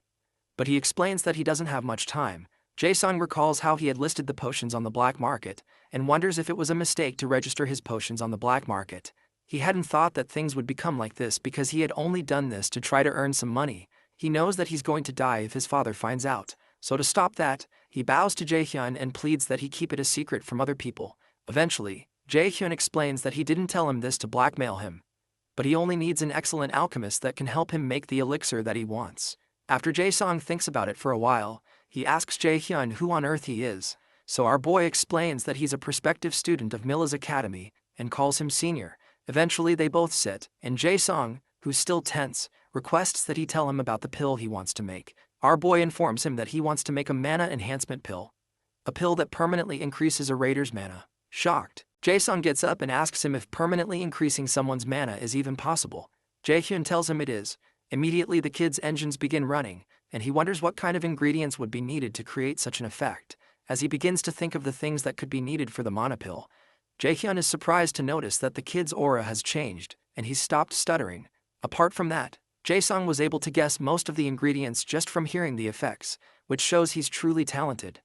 but he explains that he doesn't have much time. Jae-sung recalls how he had listed the potions on the black market, and wonders if it was a mistake to register his potions on the black market. He hadn't thought that things would become like this because he had only done this to try to earn some money. He knows that he's going to die if his father finds out, so to stop that, he bows to Jaehyun and pleads that he keep it a secret from other people. Eventually, Jaehyun explains that he didn't tell him this to blackmail him, but he only needs an excellent alchemist that can help him make the elixir that he wants. After Jae-sung thinks about it for a while, he asks Jaehyun who on earth he is, so our boy explains that he's a prospective student of Milla's academy and calls him senior. Eventually they both sit, and Jae-sung, who's still tense, requests that he tell him about the pill he wants to make. Our boy informs him that he wants to make a mana enhancement pill, a pill that permanently increases a raider's mana. Shocked, Jae-sung gets up and asks him if permanently increasing someone's mana is even possible. Jae-hyun tells him it is. Immediately the kid's engines begin running, and he wonders what kind of ingredients would be needed to create such an effect. As he begins to think of the things that could be needed for the mana pill, Jae-hyun is surprised to notice that the kid's aura has changed, and he's stopped stuttering. Apart from that, Jae-sung was able to guess most of the ingredients just from hearing the effects, which shows he's truly talented.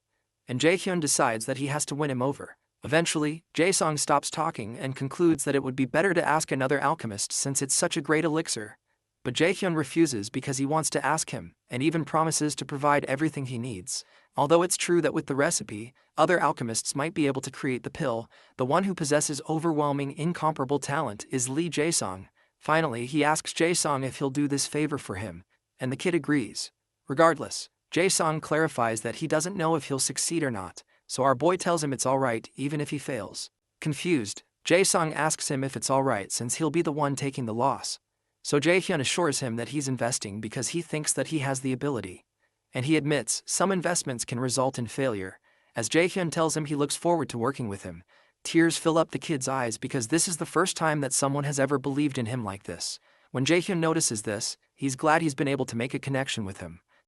And Jae-hyun decides that he has to win him over. Eventually, Jae-sung stops talking and concludes that it would be better to ask another alchemist since it's such a great elixir. But Jae-hyun refuses because he wants to ask him, and even promises to provide everything he needs. Although it's true that with the recipe, other alchemists might be able to create the pill, the one who possesses overwhelming, incomparable talent is Lee Jae-sung. Finally, he asks Jae-sung if he'll do this favor for him, and the kid agrees. Regardless, Jae-sung clarifies that he doesn't know if he'll succeed or not, so our boy tells him it's alright even if he fails. Confused, Jae-sung asks him if it's alright since he'll be the one taking the loss. So Jae-hyun assures him that he's investing because he thinks that he has the ability. And he admits some investments can result in failure. As Jae-hyun tells him he looks forward to working with him, tears fill up the kid's eyes because this is the first time that someone has ever believed in him like this. When Jae-hyun notices this, he's glad he's been able to make a connection with him.